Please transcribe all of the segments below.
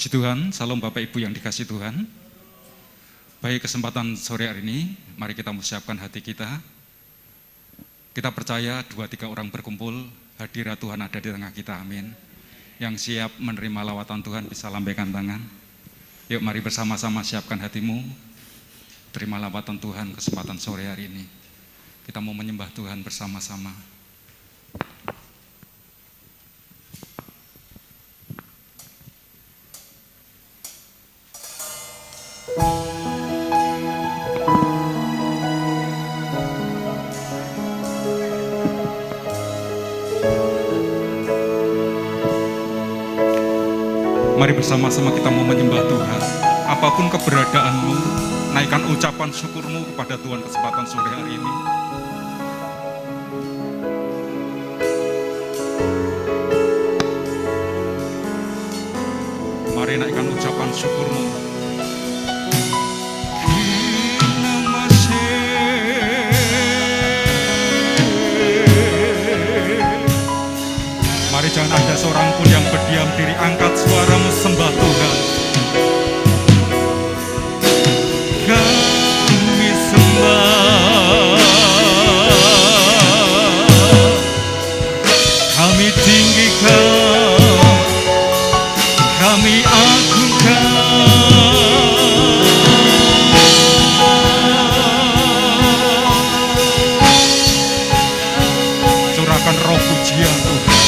Puji Tuhan, salam Bapak Ibu yang dikasihi Tuhan. Baik, kesempatan sore hari ini, mari kita mempersiapkan hati kita. Kita percaya 2-3 orang berkumpul, hadirat Tuhan ada di tengah kita, amin. Yang siap menerima lawatan Tuhan bisa lambaikan tangan. Yuk mari bersama-sama siapkan hatimu, terima lawatan Tuhan kesempatan sore hari ini. Kita mau menyembah Tuhan bersama-sama. Mari bersama-sama kita mau menyembah Tuhan. Apapun keberadaanmu, naikkan ucapan syukurmu kepada Tuhan kesempatan sore hari ini. Mari naikkan ucapan syukurmu. Mari jangan ada seorang pun yang berdiam diri, angkat suaramu sembah Tuhan. Kami sembah, kami tinggikan, kami agungkan. Curahkan roh pujian Tuhan,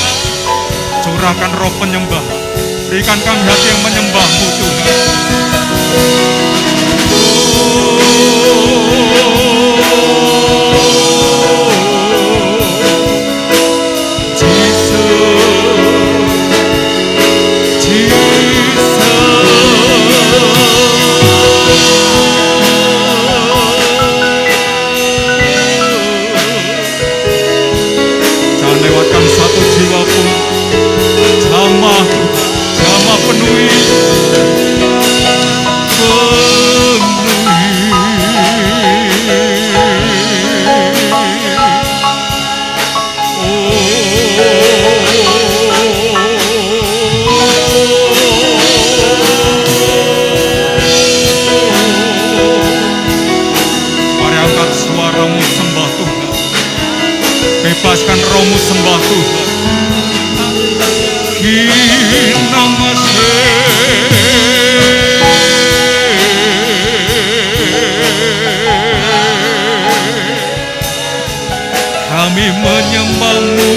curahkan roh penyembah, berikan kami hati yang menyembah-Mu Tuhan. Jangan lewatkan satu jiwa pun. Sama penuhi. Mari angkat suaramu sembah Tuhan. Bebaskan rohmu sembah Tuhan. Kami menyembah-Mu,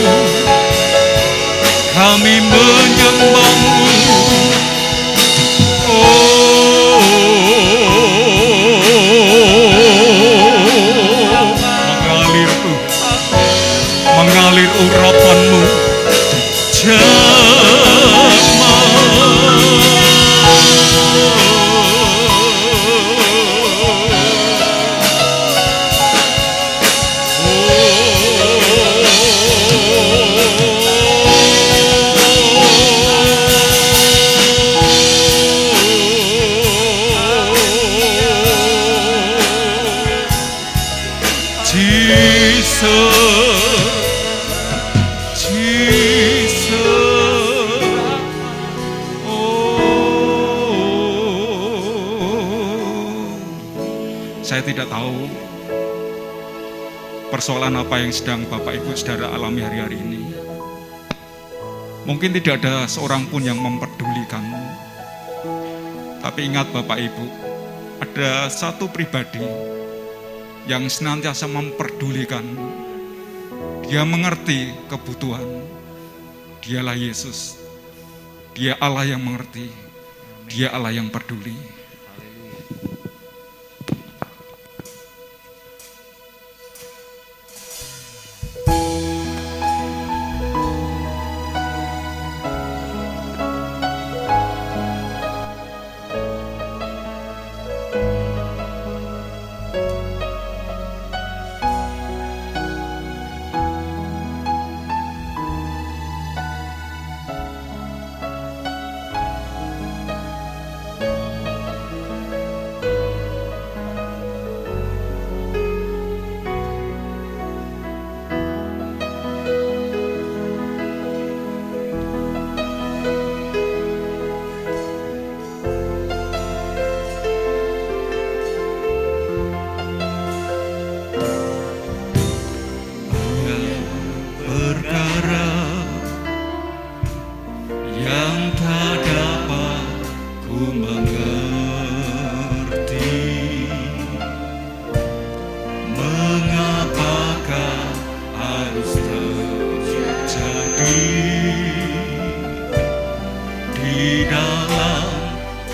kami menyembah-Mu. Mengalir Tuhan, mengalir urapan-Mu. Saya tidak tahu persoalan apa yang sedang Bapak Ibu Saudara alami hari-hari ini. Mungkin tidak ada seorang pun yang memperdulikanmu. Tapi ingat Bapak Ibu, ada satu pribadi yang senantiasa memperdulikanmu. Dia mengerti kebutuhanmu. Dialah Yesus. Dia Allah yang mengerti. Dia Allah yang peduli.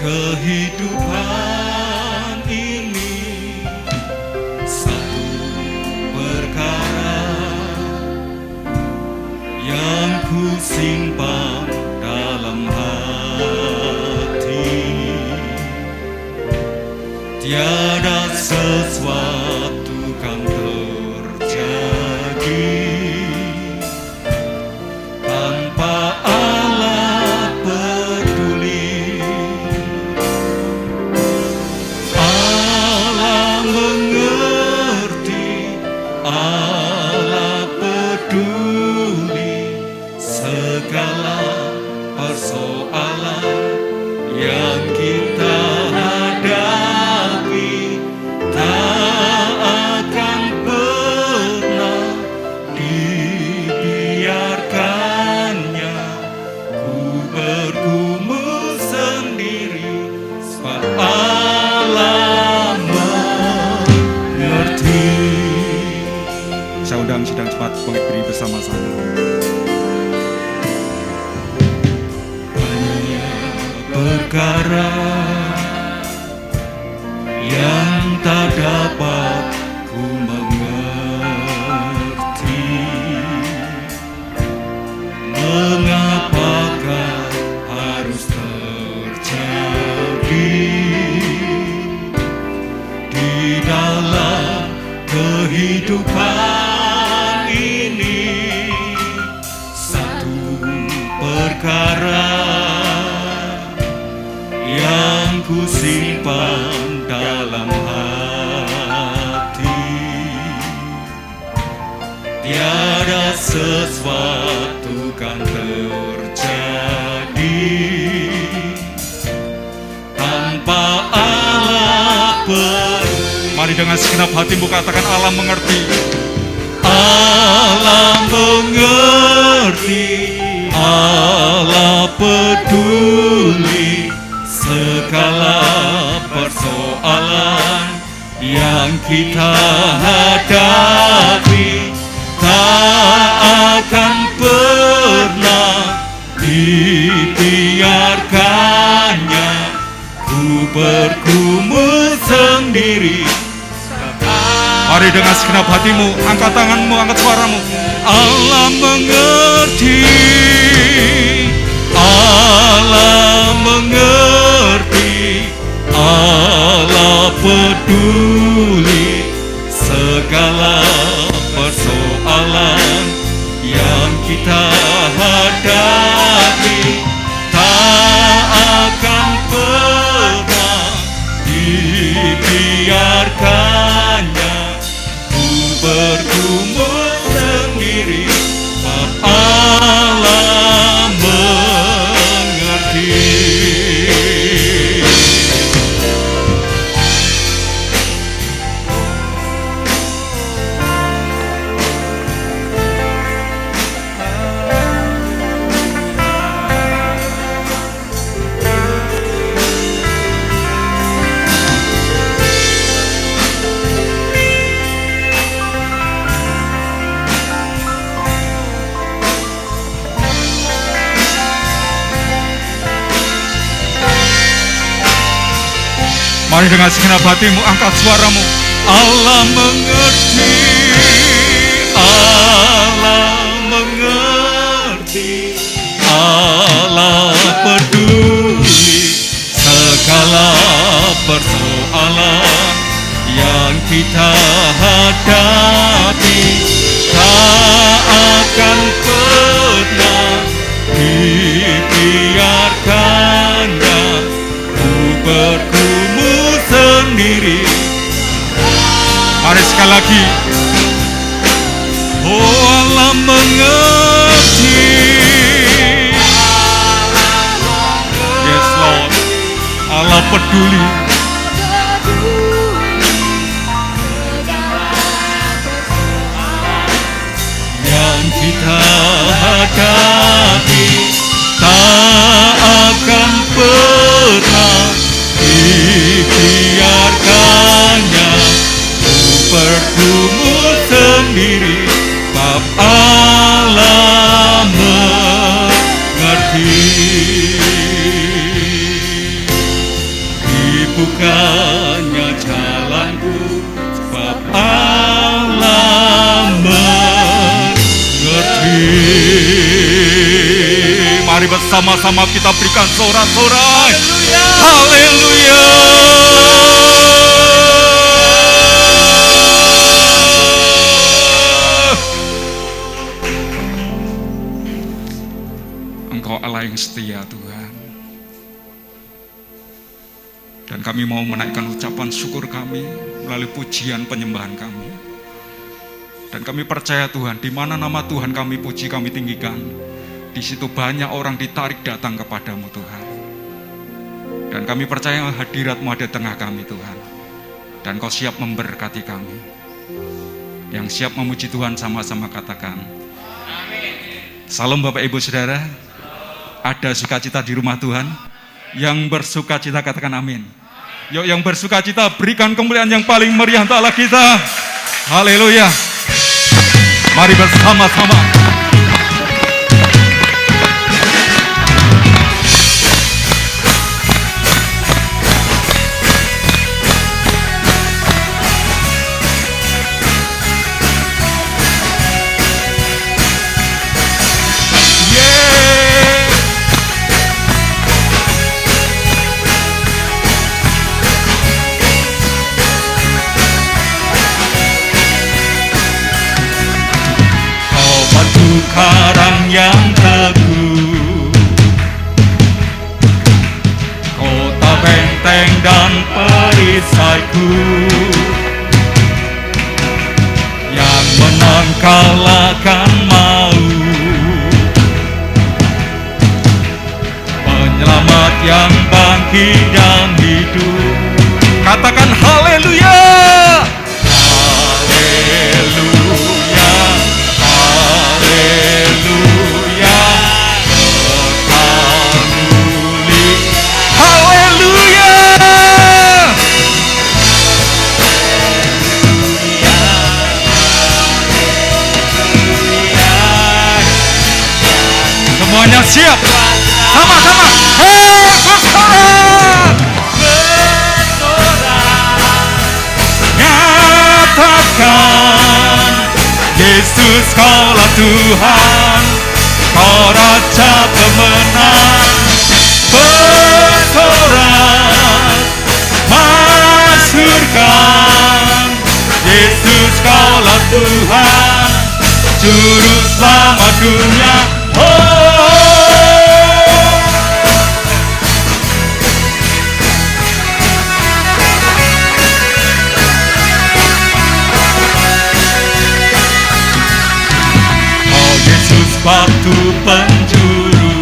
kehidupan ini satu perkara yang ku simpan dalam hati, tiada sesuatu kan terjadi tanpa Allah peduli. Allah mengerti, Allah peduli segala persoalan yang kita hadapi. Tak akan pernah dibiarkannya ku bergumul sendiri, sebab Allah mengerti. Saya undang sidang cepat berdiri bersama-sama. Perkara yang tak dapat ku mengerti, mengapakah harus terjadi di dalam kehidupan ini. Satu perkara yang ku simpan dalam hati, tiada sesuatu kan terjadi tanpa Allah peduli. Mari dengan segenap hatimu katakan Allah mengerti. Allah mengerti, Allah peduli segala persoalan yang kita hadapi. Tak akan pernah dibiarkannya ku bergumul sendiri. Mari dengan segenap hatimu, angkat tanganmu, angkat suaramu. Allah mengerti, Allah mengerti, Allah peduli segala persoalan yang kita hadapi. Tak akan pernah dibiarkannya ku bergumul sendiri, sebab Allah mengerti. Mari dengan segenap hatimu, angkat suaramu. Allah mengerti, Allah mengerti, Allah peduli segala persoalan yang kita hadapi. Tak akan pernah dibiarkannya ku bergumul sendiri. Mari sekali lagi. Oh, Allah mengerti, Yes Lord. Allah peduli yang kita hadapi. Tak akan pernah dibiarkannya ku bergumul sendiri, sebab Allah mengerti. terbukanya jalanku, sebab Allah mengerti. Mari bersama-sama kita berikan sorak-sorai. Haleluya. Engkau Allah yang setia, Tuhan. Dan kami mau menaikkan ucapan syukur kami melalui pujian penyembahan kami. Dan kami percaya, Tuhan, di mana nama Tuhan kami puji, kami tinggikan, di situ banyak orang ditarik datang kepadamu, Tuhan. Dan kami percaya hadirat-Mu ada di tengah kami, Tuhan. Dan Kau siap memberkati kami. Yang siap memuji Tuhan sama-sama katakan Salam. Bapak Ibu Saudara. Ada sukacita di rumah Tuhan? Yang bersukacita katakan amin. Yuk, yang bersukacita berikan kemuliaan yang paling meriah untuk Allah kita. Haleluya. Mari bersama-sama. Karang yang teguh, kota benteng dan perisaiku, yang menang kalahkan maut, penyelamat yang bangkit dan hidup. Katakan haleluya. Semuanya siap, sama-sama. Hei, bersorak, nyatakan Yesus kaulah Tuhan, Kau Raja pemenang. Bersorak, masyurkan Yesus kaulah Tuhan, Juru Selamat dunia. Batu penjuru,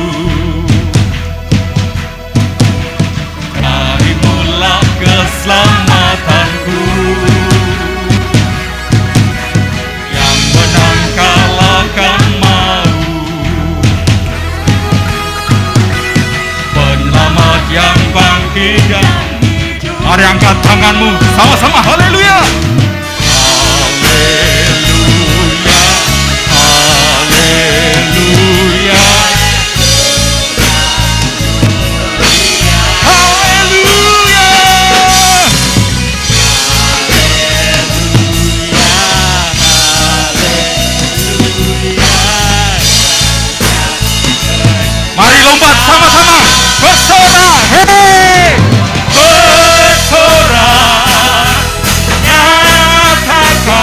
darimulah keselamatanku, yang menang kalahkan maut, penyelamat yang bangkit dan hidup. Mari angkat tanganmu, sama-sama haleluya. Mari lompat sama-sama, bersorak, hei, bersorak, nyatakan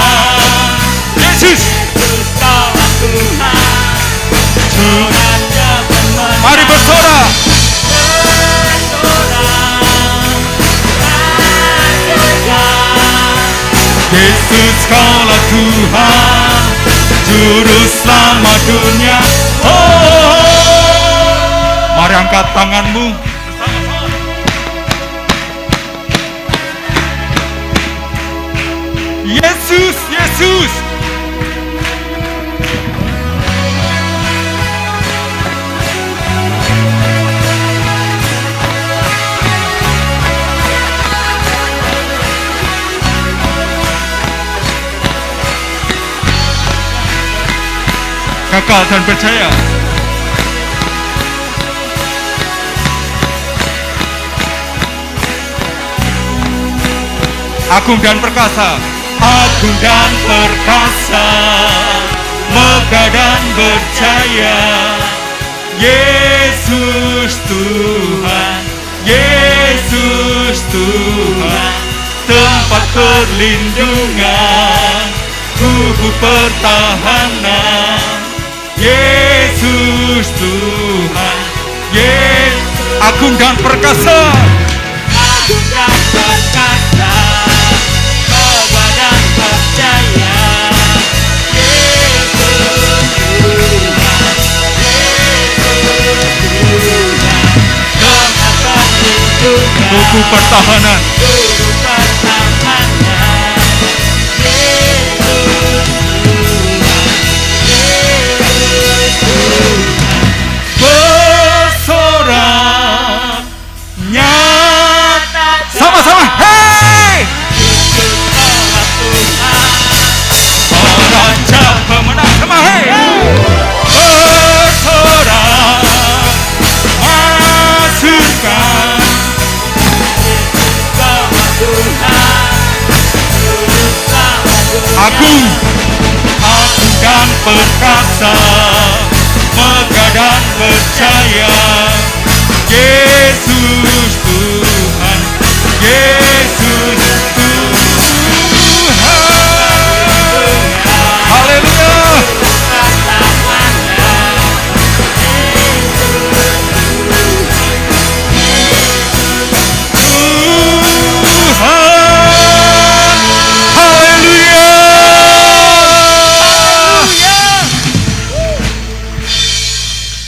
Yesus kaulah Tuhan, Raja pemenang. Mari bersorak, Yesus kaulah Tuhan, Juru Selamat dunia. mari angkat tanganmu. Yesus, Yesus. Kekal dan percaya. agung dan perkasa, agung dan perkasa, megah dan berjaya. Yesus Tuhan, Yesus Tuhan, tempat perlindungan, kubu pertahanan. Yesus Tuhan, Yesus agung dan perkasa, agung dan perkasa, megah dan berjaya. Yesus Tuhan, Yesus Tuhan, tempat perlindungan, kubu pertahanan. kubu pertahanan. Yesus Tuhan, bersorak nyata Sama-sama, hei! Raja pemenang, Sama, hei! bersorak masukkan sama Tuhan, sama Tuhan. Agung, Agung dan perkasa, megah dan berjaya. Yesus Tuhan, Yesus Tuhan. haleluya.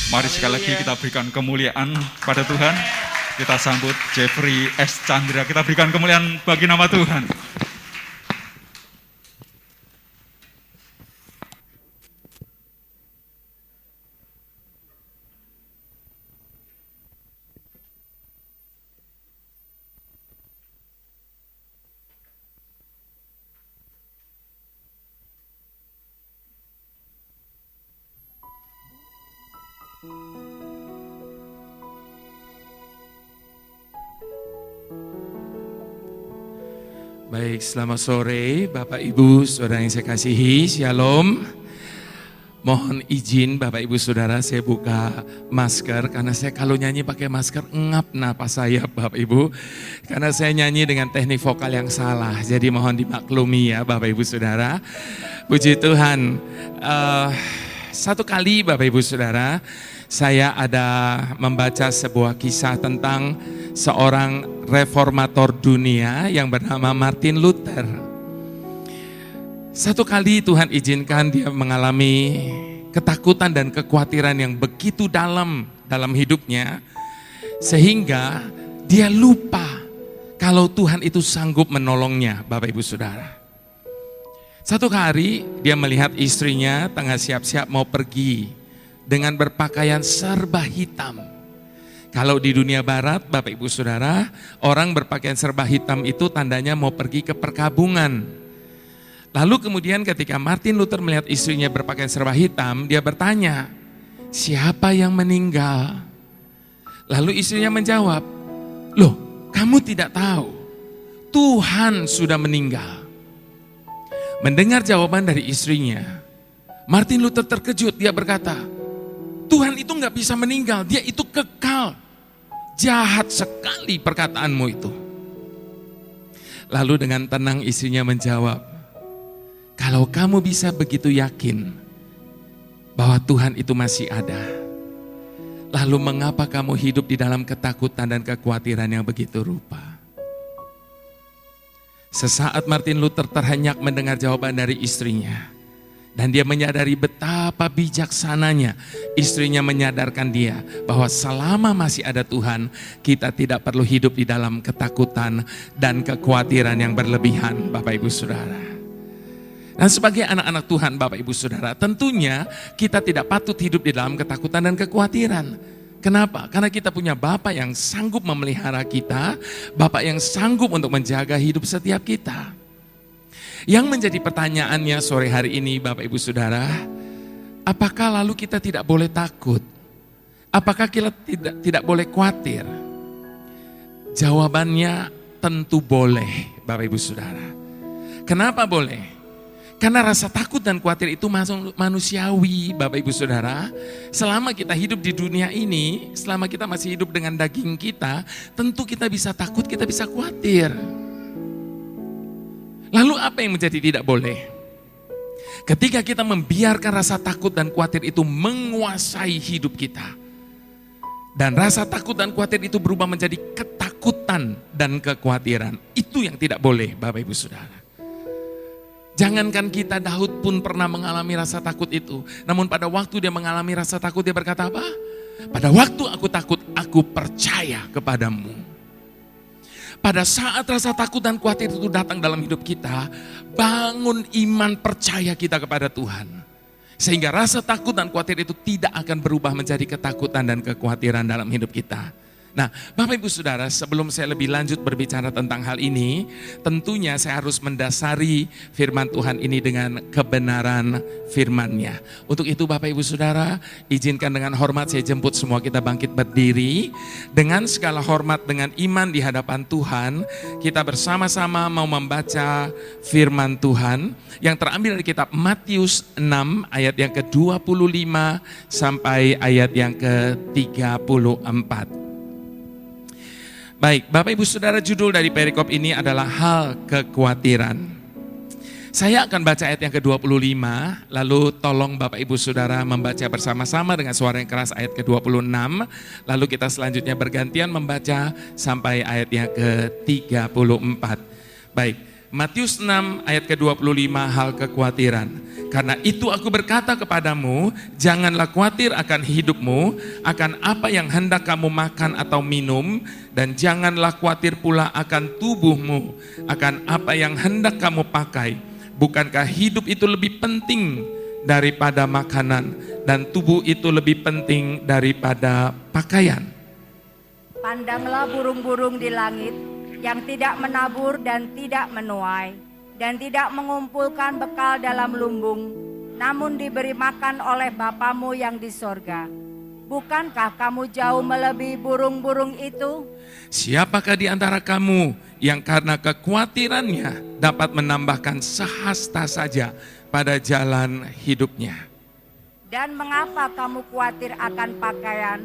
Mari sekali lagi kita berikan kemuliaan pada Tuhan. Kita sambut Jeffrey S. Chandra. Kita berikan kemuliaan bagi nama Tuhan. Baik, selamat sore Bapak Ibu Saudara yang saya kasihi, Shalom. Mohon izin Bapak Ibu Saudara saya buka masker karena saya kalau nyanyi pakai masker ngap napas saya Bapak Ibu. Karena saya nyanyi dengan teknik vokal yang salah, jadi mohon dimaklumi ya Bapak Ibu Saudara. Puji Tuhan, satu kali Bapak Ibu Saudara, saya ada membaca sebuah kisah tentang seorang reformator dunia yang bernama Martin Luther. Satu kali Tuhan izinkan dia mengalami ketakutan dan kekhawatiran yang begitu dalam hidupnya, sehingga dia lupa kalau Tuhan itu sanggup menolongnya, Bapak Ibu Saudara. Satu hari dia melihat istrinya tengah siap-siap mau pergi dengan berpakaian serba hitam. Kalau di dunia barat, Bapak Ibu Saudara, orang berpakaian serba hitam itu tandanya mau pergi ke perkabungan. Lalu kemudian ketika Martin Luther melihat istrinya berpakaian serba hitam, dia bertanya, siapa yang meninggal? Lalu istrinya menjawab, loh kamu tidak tahu, Tuhan sudah meninggal. Mendengar jawaban dari istrinya, Martin Luther terkejut, dia berkata, Tuhan itu gak bisa meninggal, dia itu kekal. Jahat sekali perkataanmu itu. Lalu dengan tenang istrinya menjawab, kalau kamu bisa begitu yakin bahwa Tuhan itu masih ada, lalu mengapa kamu hidup di dalam ketakutan dan kekhawatiran yang begitu rupa? Sesaat Martin Luther terhenyak mendengar jawaban dari istrinya. Dan dia menyadari betapa bijaksananya istrinya menyadarkan dia bahwa selama masih ada Tuhan, kita tidak perlu hidup di dalam ketakutan dan kekhawatiran yang berlebihan, Bapak Ibu Saudara. Dan sebagai anak-anak Tuhan, Bapak Ibu Saudara, tentunya kita tidak patut hidup di dalam ketakutan dan kekhawatiran. Kenapa? Karena kita punya Bapa yang sanggup memelihara kita, Bapa yang sanggup untuk menjaga hidup setiap kita. Yang menjadi pertanyaannya sore hari ini Bapak Ibu Saudara, apakah lalu kita tidak boleh takut? Apakah kita tidak boleh khawatir? Jawabannya tentu boleh Bapak Ibu Saudara. Kenapa boleh? Karena rasa takut dan khawatir itu manusiawi, Bapak Ibu Saudara. Selama kita hidup di dunia ini, selama kita masih hidup dengan daging kita, tentu kita bisa takut, kita bisa khawatir. Lalu apa yang menjadi tidak boleh? Ketika kita membiarkan rasa takut dan khawatir itu menguasai hidup kita. Dan rasa takut dan khawatir itu berubah menjadi ketakutan dan kekhawatiran. Itu yang tidak boleh, Bapak Ibu Saudara. Jangankan kita, Daud pun pernah mengalami rasa takut itu. Namun pada waktu dia mengalami rasa takut, dia berkata apa? Pada waktu aku takut, aku percaya kepadamu. Pada saat rasa takut dan khawatir itu datang dalam hidup kita, bangun iman percaya kita kepada Tuhan. Sehingga rasa takut dan khawatir itu tidak akan berubah menjadi ketakutan dan kekhawatiran dalam hidup kita. Nah, Bapak Ibu Saudara, sebelum saya lebih lanjut berbicara tentang hal ini, tentunya saya harus mendasari firman Tuhan ini dengan kebenaran firman-Nya. Untuk itu Bapak Ibu Saudara, izinkan dengan hormat saya jemput semua kita bangkit berdiri. Dengan segala hormat, dengan iman di hadapan Tuhan, kita bersama-sama mau membaca firman Tuhan yang terambil dari kitab Matius 6 ayat yang ke-25 sampai ayat yang ke-34. Baik, Bapak Ibu Saudara, judul dari perikop ini adalah hal kekhawatiran. Saya akan baca ayat yang ke-25, lalu tolong Bapak Ibu Saudara membaca bersama-sama dengan suara yang keras ayat ke-26, lalu kita selanjutnya bergantian membaca sampai ayat yang ke-34. Baik, Matius 6 ayat ke-25, hal kekhawatiran. Karena itu aku berkata kepadamu, janganlah khawatir akan hidupmu, akan apa yang hendak kamu makan atau minum, dan janganlah khawatir pula akan tubuhmu, akan apa yang hendak kamu pakai. Bukankah hidup itu lebih penting daripada makanan, dan tubuh itu lebih penting daripada pakaian? Pandanglah burung-burung di langit, yang tidak menabur dan tidak menuai, dan tidak mengumpulkan bekal dalam lumbung, namun diberi makan oleh Bapamu yang di sorga. Bukankah kamu jauh melebihi burung-burung itu? Siapakah di antara kamu yang karena kekhawatirannya dapat menambahkan sehasta saja pada jalan hidupnya? Dan mengapa kamu khawatir akan pakaian?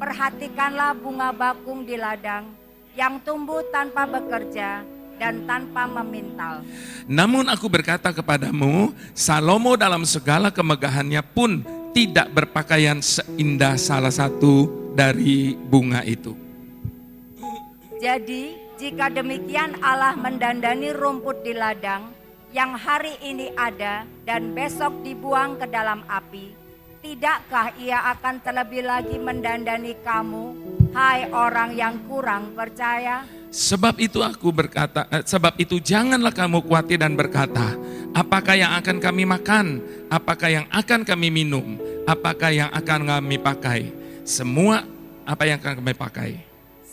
Perhatikanlah bunga bakung di ladang, yang tumbuh tanpa bekerja dan tanpa memintal. Namun aku berkata kepadamu, Salomo dalam segala kemegahannya pun tidak berpakaian seindah salah satu dari bunga itu. Jadi, jika demikian Allah mendandani rumput di ladang, yang hari ini ada dan besok dibuang ke dalam api, tidakkah Ia akan terlebih lagi mendandani kamu, hai orang yang kurang percaya? Sebab itu janganlah kamu khawatir dan berkata, apakah yang akan kami makan? Apakah yang akan kami minum? Apakah yang akan kami pakai? Semua apa yang akan kami pakai?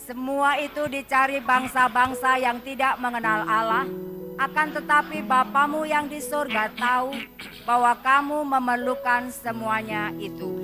Semua itu dicari bangsa-bangsa yang tidak mengenal Allah. Akan tetapi Bapamu yang di surga tahu bahwa kamu memerlukan semuanya itu.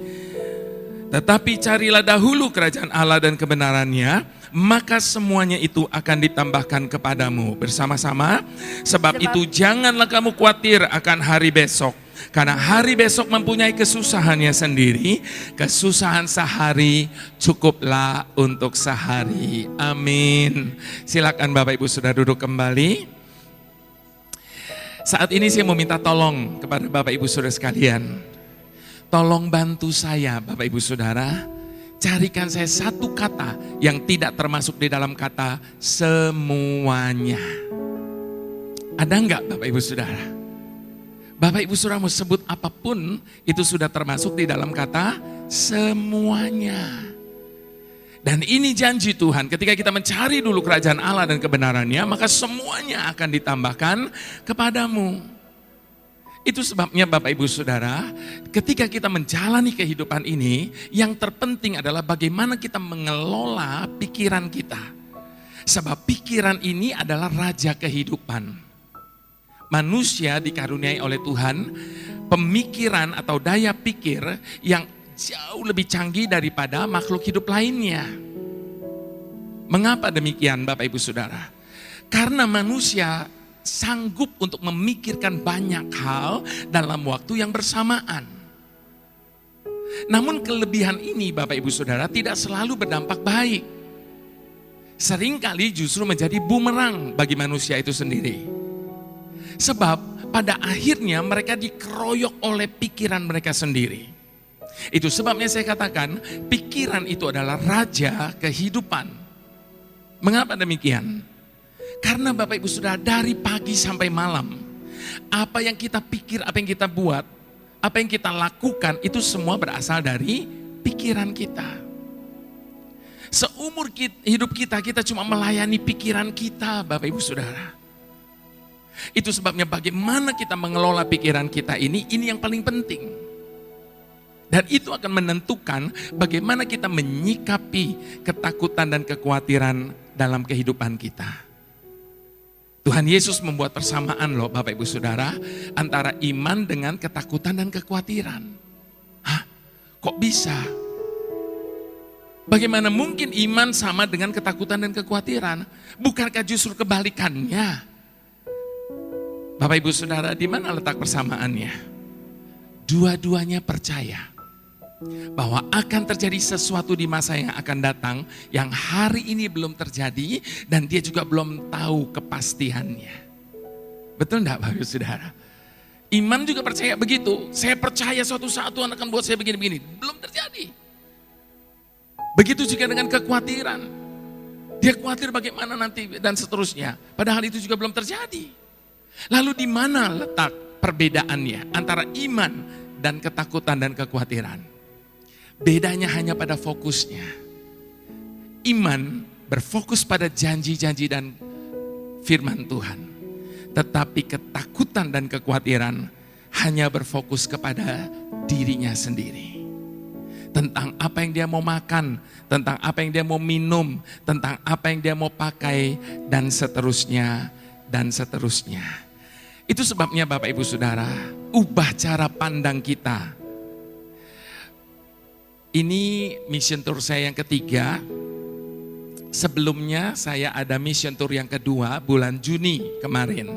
Tetapi carilah dahulu kerajaan Allah dan kebenarannya, maka semuanya itu akan ditambahkan kepadamu. Bersama-sama, sebab itu janganlah kamu khawatir akan hari besok. Karena hari besok mempunyai kesusahannya sendiri. Kesusahan sehari cukuplah untuk sehari. Amin. Silakan Bapak Ibu sudah duduk kembali. Saat ini saya mau minta tolong kepada Bapak Ibu Saudara sekalian. Tolong bantu saya Bapak Ibu Saudara, carikan saya satu kata yang tidak termasuk di dalam kata semuanya. Ada enggak Bapak Ibu Saudara? Bapak Ibu Saudara mau sebut apapun, itu sudah termasuk di dalam kata semuanya. Dan ini janji Tuhan, ketika kita mencari dulu kerajaan Allah dan kebenarannya, maka semuanya akan ditambahkan kepadamu. Itu sebabnya Bapak Ibu Saudara, ketika kita menjalani kehidupan ini, yang terpenting adalah bagaimana kita mengelola pikiran kita. Sebab pikiran ini adalah raja kehidupan. Manusia dikaruniai oleh Tuhan pemikiran atau daya pikir yang jauh lebih canggih daripada makhluk hidup lainnya. Mengapa demikian Bapak Ibu Saudara? Karena manusia sanggup untuk memikirkan banyak hal dalam waktu yang bersamaan. Namun kelebihan ini Bapak Ibu Saudara tidak selalu berdampak baik. Seringkali justru menjadi bumerang bagi manusia itu sendiri. Sebab pada akhirnya mereka dikeroyok oleh pikiran mereka sendiri. Itu sebabnya saya katakan pikiran itu adalah raja kehidupan. Mengapa demikian? Karena Bapak Ibu Saudara dari pagi sampai malam, apa yang kita pikir, apa yang kita buat, apa yang kita lakukan itu semua berasal dari pikiran kita. Seumur hidup kita cuma melayani pikiran kita Bapak Ibu Saudara. Itu sebabnya bagaimana kita mengelola pikiran kita ini yang paling penting. Dan itu akan menentukan bagaimana kita menyikapi ketakutan dan kekhawatiran dalam kehidupan kita. Tuhan Yesus membuat persamaan loh Bapak Ibu Saudara antara iman dengan ketakutan dan kekhawatiran. Hah? Kok bisa? Bagaimana mungkin iman sama dengan ketakutan dan kekhawatiran? Bukankah justru kebalikannya? Bapak Ibu Saudara, di mana letak persamaannya? Dua-duanya percaya bahwa akan terjadi sesuatu di masa yang akan datang yang hari ini belum terjadi dan dia juga belum tahu kepastiannya. Betul enggak Bapak Ibu Saudara? Iman juga percaya begitu. Saya percaya suatu saat Tuhan akan buat saya begini-begini. Belum terjadi. Begitu juga dengan kekhawatiran. Dia khawatir bagaimana nanti dan seterusnya. Padahal itu juga belum terjadi. Lalu di mana letak perbedaannya antara iman dan ketakutan dan kekhawatiran? Bedanya hanya pada fokusnya. Iman berfokus pada janji-janji dan firman Tuhan. Tetapi ketakutan dan kekhawatiran hanya berfokus kepada dirinya sendiri. Tentang apa yang dia mau makan, tentang apa yang dia mau minum, tentang apa yang dia mau pakai, dan seterusnya, dan seterusnya. Itu sebabnya Bapak Ibu Saudara, ubah cara pandang kita. Ini mission tour saya yang ketiga. Sebelumnya saya ada mission tour yang kedua bulan Juni kemarin.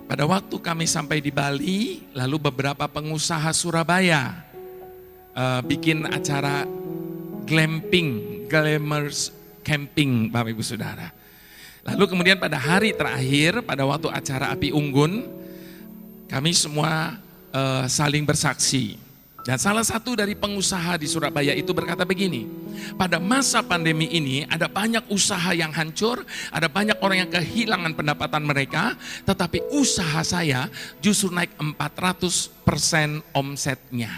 Pada waktu kami sampai di Bali, lalu beberapa pengusaha Surabaya bikin acara glamping, glamours camping Bapak Ibu Saudara. Lalu kemudian pada hari terakhir, pada waktu acara Api Unggun, kami semua saling bersaksi. Dan salah satu dari pengusaha di Surabaya itu berkata begini, pada masa pandemi ini ada banyak usaha yang hancur, ada banyak orang yang kehilangan pendapatan mereka, tetapi usaha saya justru naik 400% omsetnya.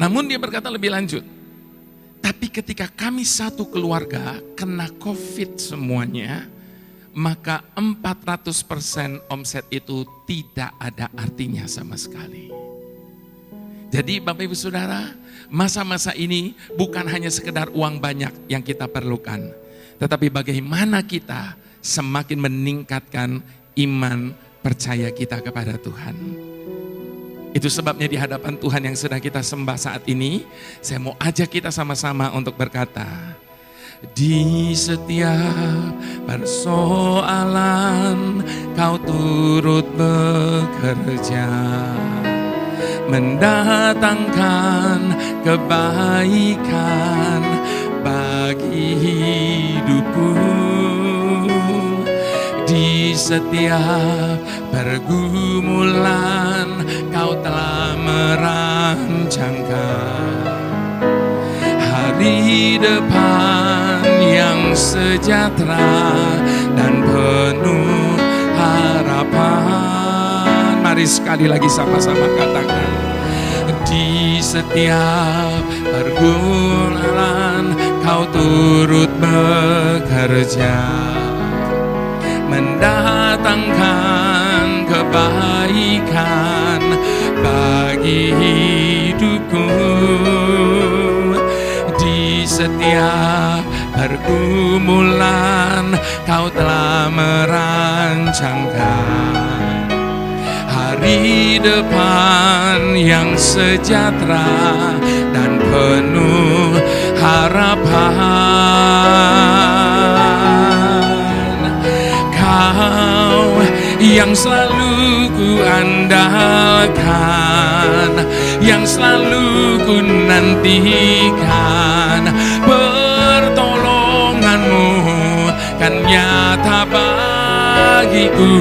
Namun dia berkata lebih lanjut, tapi ketika kami satu keluarga kena COVID semuanya, maka 400% omset itu tidak ada artinya sama sekali. Jadi Bapak Ibu Saudara, masa-masa ini bukan hanya sekedar uang banyak yang kita perlukan, tetapi bagaimana kita semakin meningkatkan iman percaya kita kepada Tuhan. Itu sebabnya di hadapan Tuhan yang sedang kita sembah saat ini, saya mau ajak kita sama-sama untuk berkata, di setiap persoalan Kau turut bekerja, mendatangkan kebaikan bagi hidupku. Di setiap pergumulan Kau telah merancangkan hari depan yang sejahtera dan penuh harapan. Mari sekali lagi sama-sama katakan, di setiap pergumulan Kau turut bekerja, mendatangkan kebaikan bagi hidupku. Di setiap pergumulan Kau telah merancangkan hari depan yang sejahtera dan penuh harapan. yang selalu ku andalkan, yang selalu ku nantikan. Pertolonganmu kan nyata bagiku,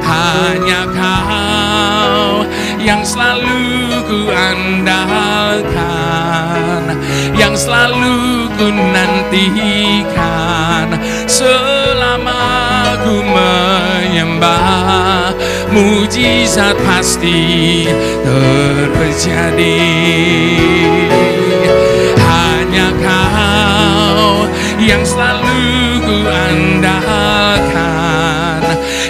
hanya Kau yang selalu ku andalkan, yang selalu ku nantikan. Selama ku menyembah, mujizat pasti terjadi. Hanya Kau yang selalu ku andalkan,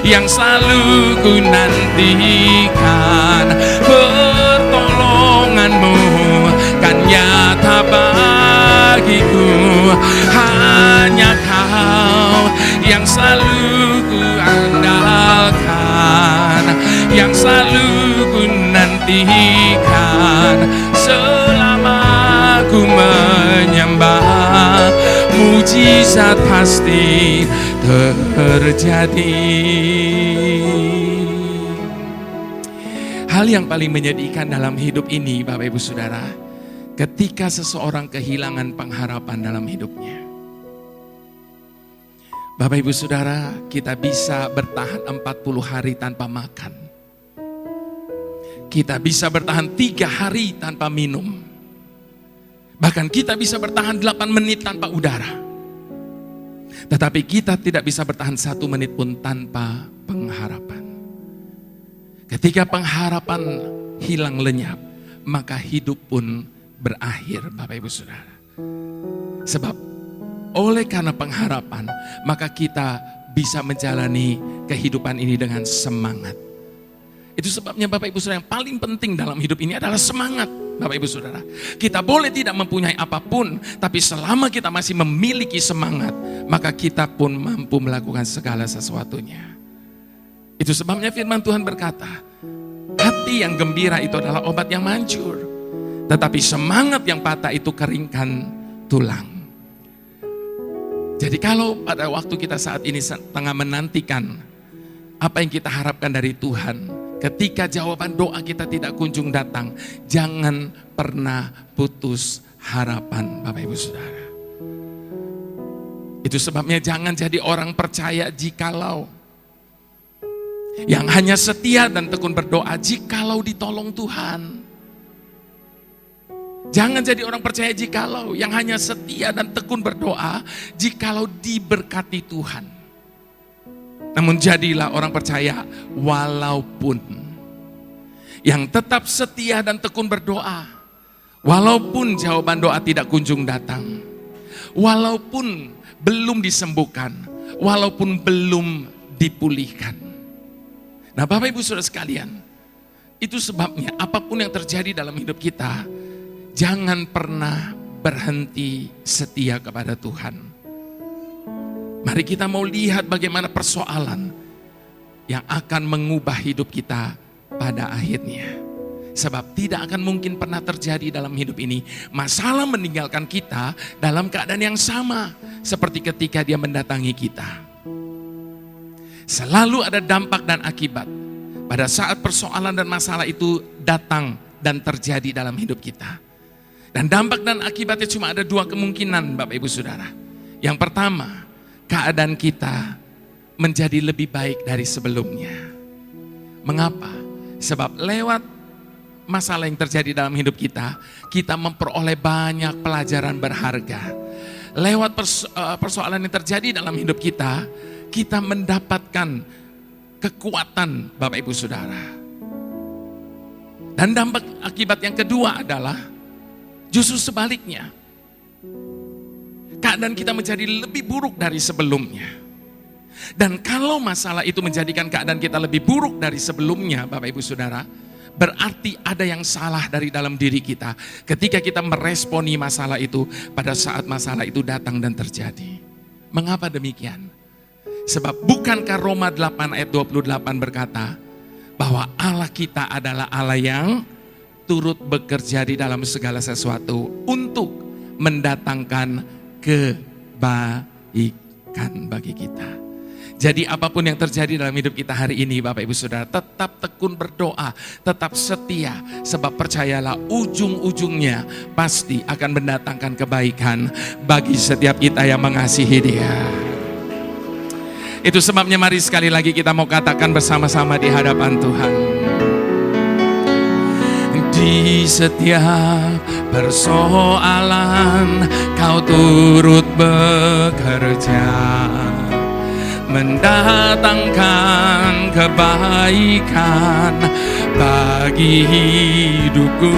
yang selalu ku nantikan. Pertolonganmu kan nyata bagiku, hanya Kau yang selalu ku andalkan, yang selalu ku nantikan. Selama ku menyembah, mujizat pasti terjadi. Hal yang paling menyedihkan dalam hidup ini, Bapak Ibu Saudara, ketika seseorang kehilangan pengharapan dalam hidupnya. Bapak Ibu Saudara, kita bisa bertahan 40 hari tanpa makan. Kita bisa bertahan 3 hari tanpa minum. Bahkan kita bisa bertahan 8 menit tanpa udara. Tetapi kita tidak bisa bertahan 1 menit pun tanpa pengharapan. Ketika pengharapan hilang lenyap, maka hidup pun berakhir, Bapak Ibu Saudara. Sebab oleh karena pengharapan, maka kita bisa menjalani kehidupan ini dengan semangat. Itu sebabnya Bapak Ibu Saudara, yang paling penting dalam hidup ini adalah semangat, Bapak Ibu Saudara. Kita boleh tidak mempunyai apapun, tapi selama kita masih memiliki semangat, maka kita pun mampu melakukan segala sesuatunya. Itu sebabnya firman Tuhan berkata, hati yang gembira itu adalah obat yang manjur, tetapi semangat yang patah itu keringkan tulang. Jadi kalau pada waktu kita saat ini tengah menantikan apa yang kita harapkan dari Tuhan, ketika jawaban doa kita tidak kunjung datang, jangan pernah putus harapan, Bapak Ibu Saudara. Itu sebabnya jangan jadi orang percaya jikalau, yang hanya setia dan tekun berdoa jikalau ditolong Tuhan. Jangan jadi orang percaya jikalau, yang hanya setia dan tekun berdoa jikalau diberkati Tuhan. Namun jadilah orang percaya walaupun, yang tetap setia dan tekun berdoa, walaupun jawaban doa tidak kunjung datang, walaupun belum disembuhkan, walaupun belum dipulihkan. Nah, Bapak Ibu Saudara sekalian, itu sebabnya apapun yang terjadi dalam hidup kita, jangan pernah berhenti setia kepada Tuhan. Mari kita mau lihat bagaimana persoalan yang akan mengubah hidup kita pada akhirnya. Sebab tidak akan mungkin pernah terjadi dalam hidup ini masalah meninggalkan kita dalam keadaan yang sama seperti ketika dia mendatangi kita. Selalu ada dampak dan akibat pada saat persoalan dan masalah itu datang dan terjadi dalam hidup kita. Dan dampak dan akibatnya cuma ada 2 kemungkinan, Bapak Ibu Saudara. Yang pertama, keadaan kita menjadi lebih baik dari sebelumnya. Mengapa? Sebab lewat masalah yang terjadi dalam hidup kita, kita memperoleh banyak pelajaran berharga. Lewat persoalan yang terjadi dalam hidup kita, kita mendapatkan kekuatan, Bapak Ibu Saudara. Dan dampak akibat yang kedua adalah justru sebaliknya. Keadaan kita menjadi lebih buruk dari sebelumnya. Dan kalau masalah itu menjadikan keadaan kita lebih buruk dari sebelumnya, Bapak Ibu Saudara, berarti ada yang salah dari dalam diri kita ketika kita meresponi masalah itu pada saat masalah itu datang dan terjadi. Mengapa demikian? Sebab bukankah Roma 8 ayat 28 berkata bahwa Allah kita adalah Allah yang turut bekerja di dalam segala sesuatu untuk mendatangkan kebaikan bagi kita. Jadi apapun yang terjadi dalam hidup kita hari ini Bapak Ibu Saudara, tetap tekun berdoa, tetap setia. Sebab percayalah ujung-ujungnya pasti akan mendatangkan kebaikan bagi setiap kita yang mengasihi Dia. Itu sebabnya mari sekali lagi kita mau katakan bersama-sama di hadapan Tuhan. Di setiap persoalan Kau turut bekerja, mendatangkan kebaikan bagi hidupku.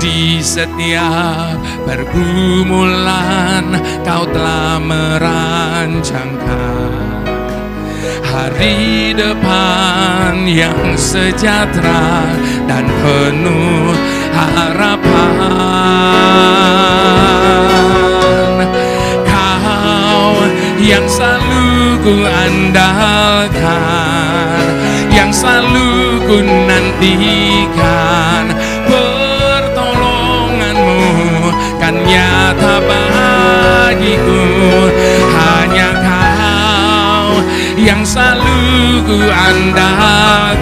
Di setiap pergumulan Kau telah merancangkan hari depan yang sejahtera dan penuh harapan. Kau yang selalu ku andalkan, yang selalu ku nantikan, pertolonganmu kan nyata bagiku. Hanya Kau yang selalu ku andalkan,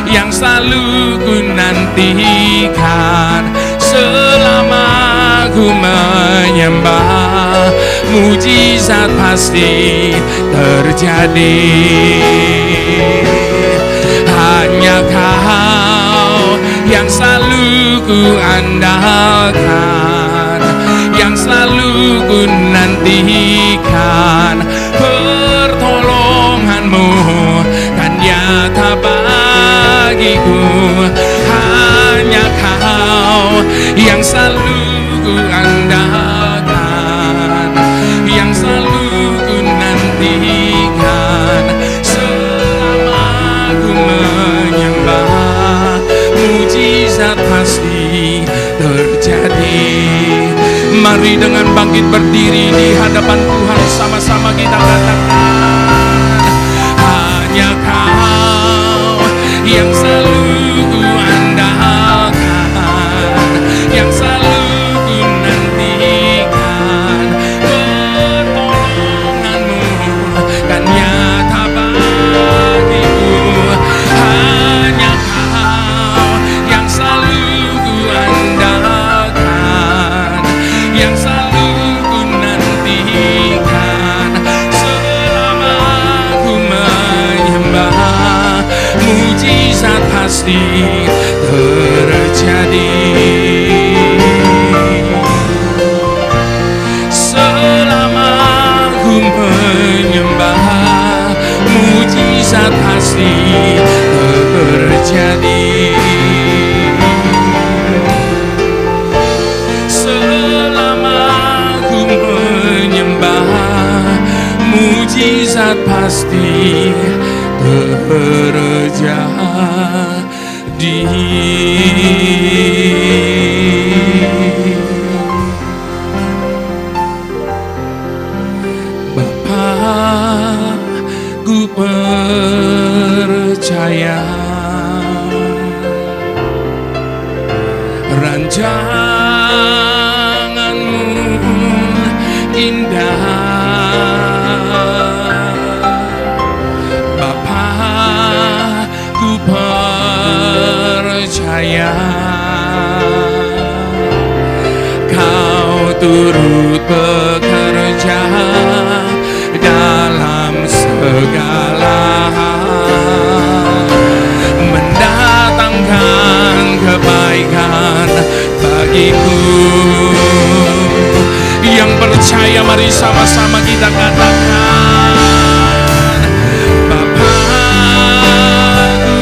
yang selalu ku nantikan. Selama ku menyembah, mujizat pasti terjadi. Hanya Kau yang selalu ku andalkan, yang selalu ku nantikan. Pertolonganmu kan nyata bagiku. Hanya Kau yang selalu ku andalkan, yang selalu ku nantikan. Selama ku menyembah, mujizat pasti terjadi. Mari dengan bangkit berdiri di hadapan Tuhan, sama-sama kita katakan. Hanya Kau yang selalu ku andalkan, yang selalu ku nantikan. Pertolonganmu kan nyata bagiku. Hanya Kau yang selalu ku andalkan, yang selalu ku nantikan. Selama ku menyembah, mujizat pasti terjadi. Selama ku menyembah, mujizat pasti terjadi. Selama ku menyembah, mujizat pasti terjadi. Bapa, ku percaya rancanganmu indah. Bapa, ku percaya Kau turut bekerja dalam segala hal, mendatangkan kebaikan bagiku. Yang percaya mari sama-sama kita katakan. Bapa, ku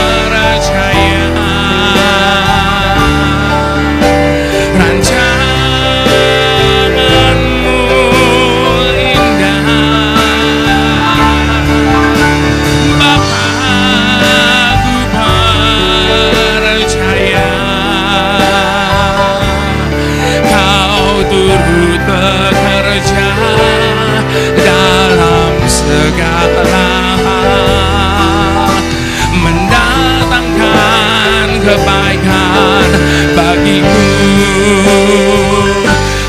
percaya rancanganmu indah. Bapa, ku percaya Kau turut bekerja dalam segala hal, mendatangkan kebaikan bagiku.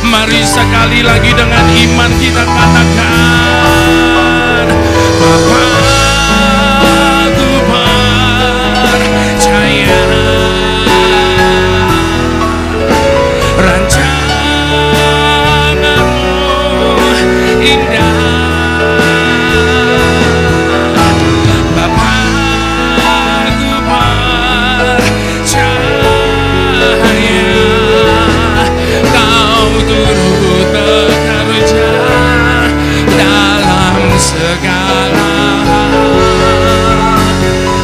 Mari sekali lagi dengan iman kita katakan, Bapa, ku percaya rancanganmu indah. Bapa, ku percaya Kau turut bekerja dalam segala hal,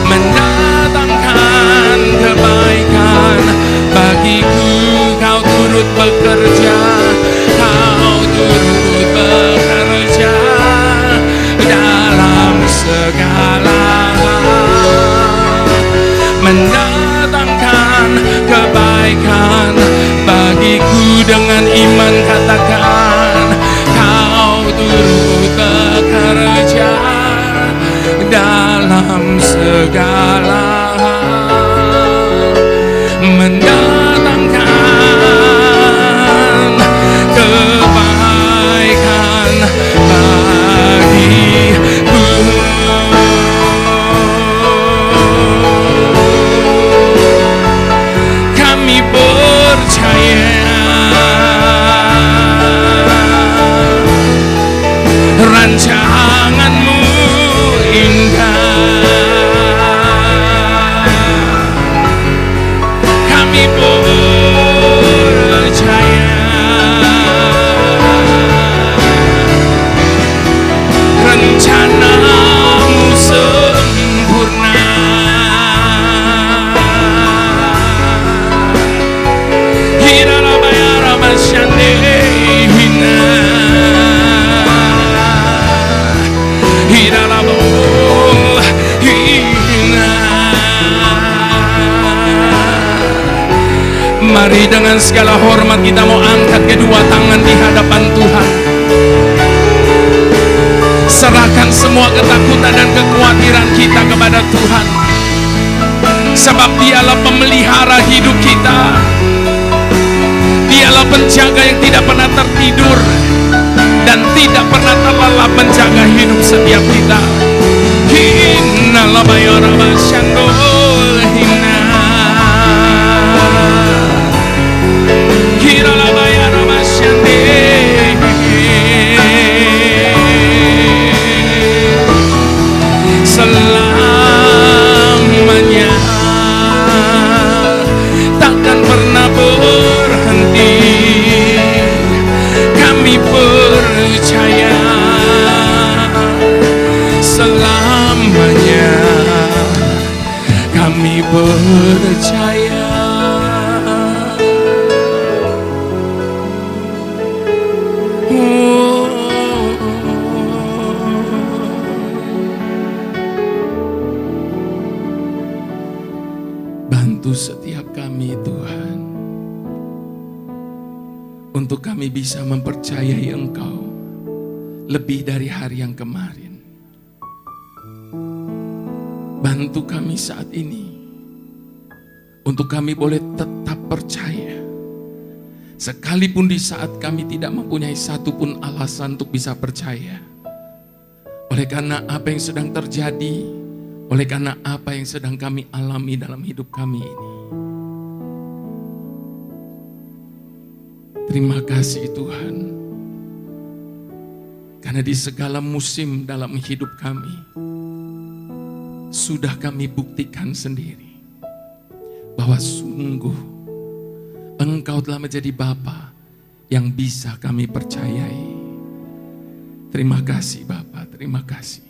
mendatangkan kebaikan bagiku. Kau turut bekerja, Kau turut bekerja dalam segala hal, mendatangkan kebaikan bagiku. Dengan iman katakan, Kau turut bekerja dalam segala hal, mendatangkan kebaikan bagiku. Kami percaya rancanganmu indah. Kami percaya rencanamu sempurna. Mari dengan segala hormat kita mau angkat kedua tangan di hadapan Tuhan. Serahkan semua ketakutan dan kekhawatiran kita kepada Tuhan. Sebab Dialah pemelihara hidup kita. Dialah penjaga yang tidak pernah tertidur dan tidak pernah terlelap menjaga hidup setiap kita. Hina la bayara basyando hina. Hina la bayara basyande. Selamanya takkan pernah berhenti. Kami percaya selamanya. Kami percaya. Bantu setiap kami Tuhan, untuk kami bisa mempercayai Engkau lebih dari hari yang kemarin. Bantu kami saat ini, untuk kami boleh tetap percaya, sekalipun di saat kami tidak mempunyai satupun alasan untuk bisa percaya. Oleh karena apa yang sedang terjadi, oleh karena apa yang sedang kami alami dalam hidup kami ini. Terima kasih Tuhan, karena di segala musim dalam hidup kami, sudah kami buktikan sendiri bahwa sungguh Engkau telah menjadi Bapa yang bisa kami percayai. Terima kasih Bapa, terima kasih.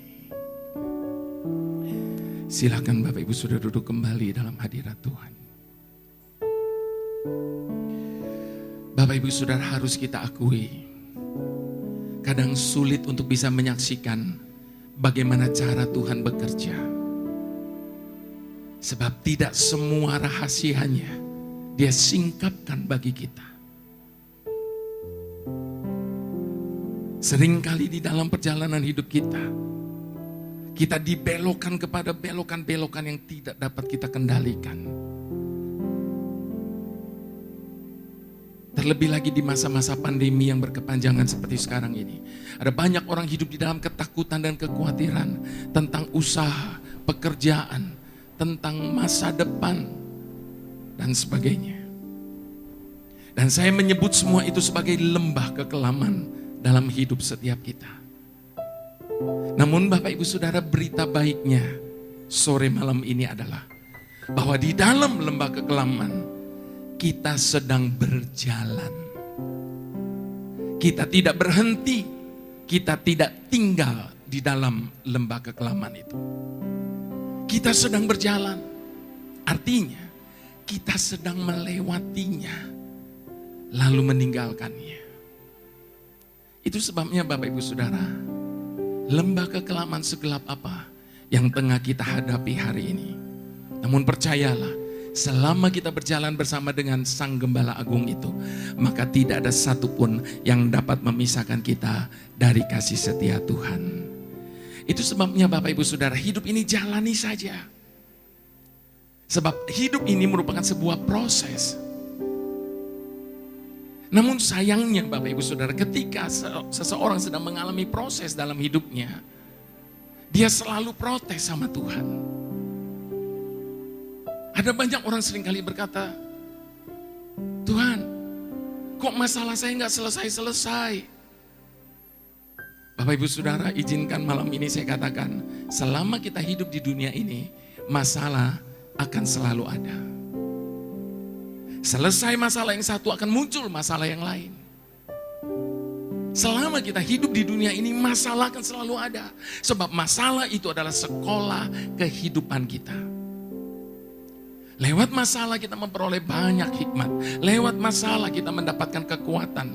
Silakan Bapak Ibu sudah duduk kembali dalam hadirat Tuhan. Bapak Ibu Saudara, harus kita akui, kadang sulit untuk bisa menyaksikan bagaimana cara Tuhan bekerja. Sebab tidak semua rahasianya Dia singkapkan bagi kita. Seringkali di dalam perjalanan hidup kita, kita dibelokkan kepada belokan-belokan yang tidak dapat kita kendalikan. Terlebih lagi di masa-masa pandemi yang berkepanjangan seperti sekarang ini. Ada banyak orang hidup di dalam ketakutan dan kekhawatiran tentang usaha, pekerjaan, tentang masa depan, dan sebagainya. Dan saya menyebut semua itu sebagai lembah kekelaman dalam hidup setiap kita. Namun Bapak Ibu Saudara, berita baiknya sore malam ini adalah bahwa di dalam lembah kekelaman kita sedang berjalan. Kita tidak berhenti, kita tidak tinggal di dalam lembah kekelaman itu. Kita sedang berjalan, artinya kita sedang melewatinya, lalu meninggalkannya. Itu sebabnya Bapak Ibu Saudara, lembah kekelaman segelap apa yang tengah kita hadapi hari ini. Namun percayalah, selama kita berjalan bersama dengan Sang Gembala Agung itu, maka tidak ada satupun yang dapat memisahkan kita dari kasih setia Tuhan. Itu sebabnya Bapak Ibu Saudara, hidup ini jalani saja. Sebab hidup ini merupakan sebuah proses. Namun sayangnya Bapak Ibu Saudara, ketika seseorang sedang mengalami proses dalam hidupnya, dia selalu protes sama Tuhan. Ada banyak orang seringkali berkata, Tuhan, kok masalah saya nggak selesai-selesai? Bapak Ibu Saudara, izinkan malam ini saya katakan, selama kita hidup di dunia ini, masalah akan selalu ada. Selesai masalah yang satu akan muncul masalah yang lain. Selama kita hidup di dunia ini, masalah akan selalu ada. Sebab masalah itu adalah sekolah kehidupan kita. Lewat masalah kita memperoleh banyak hikmat. Lewat masalah kita mendapatkan kekuatan.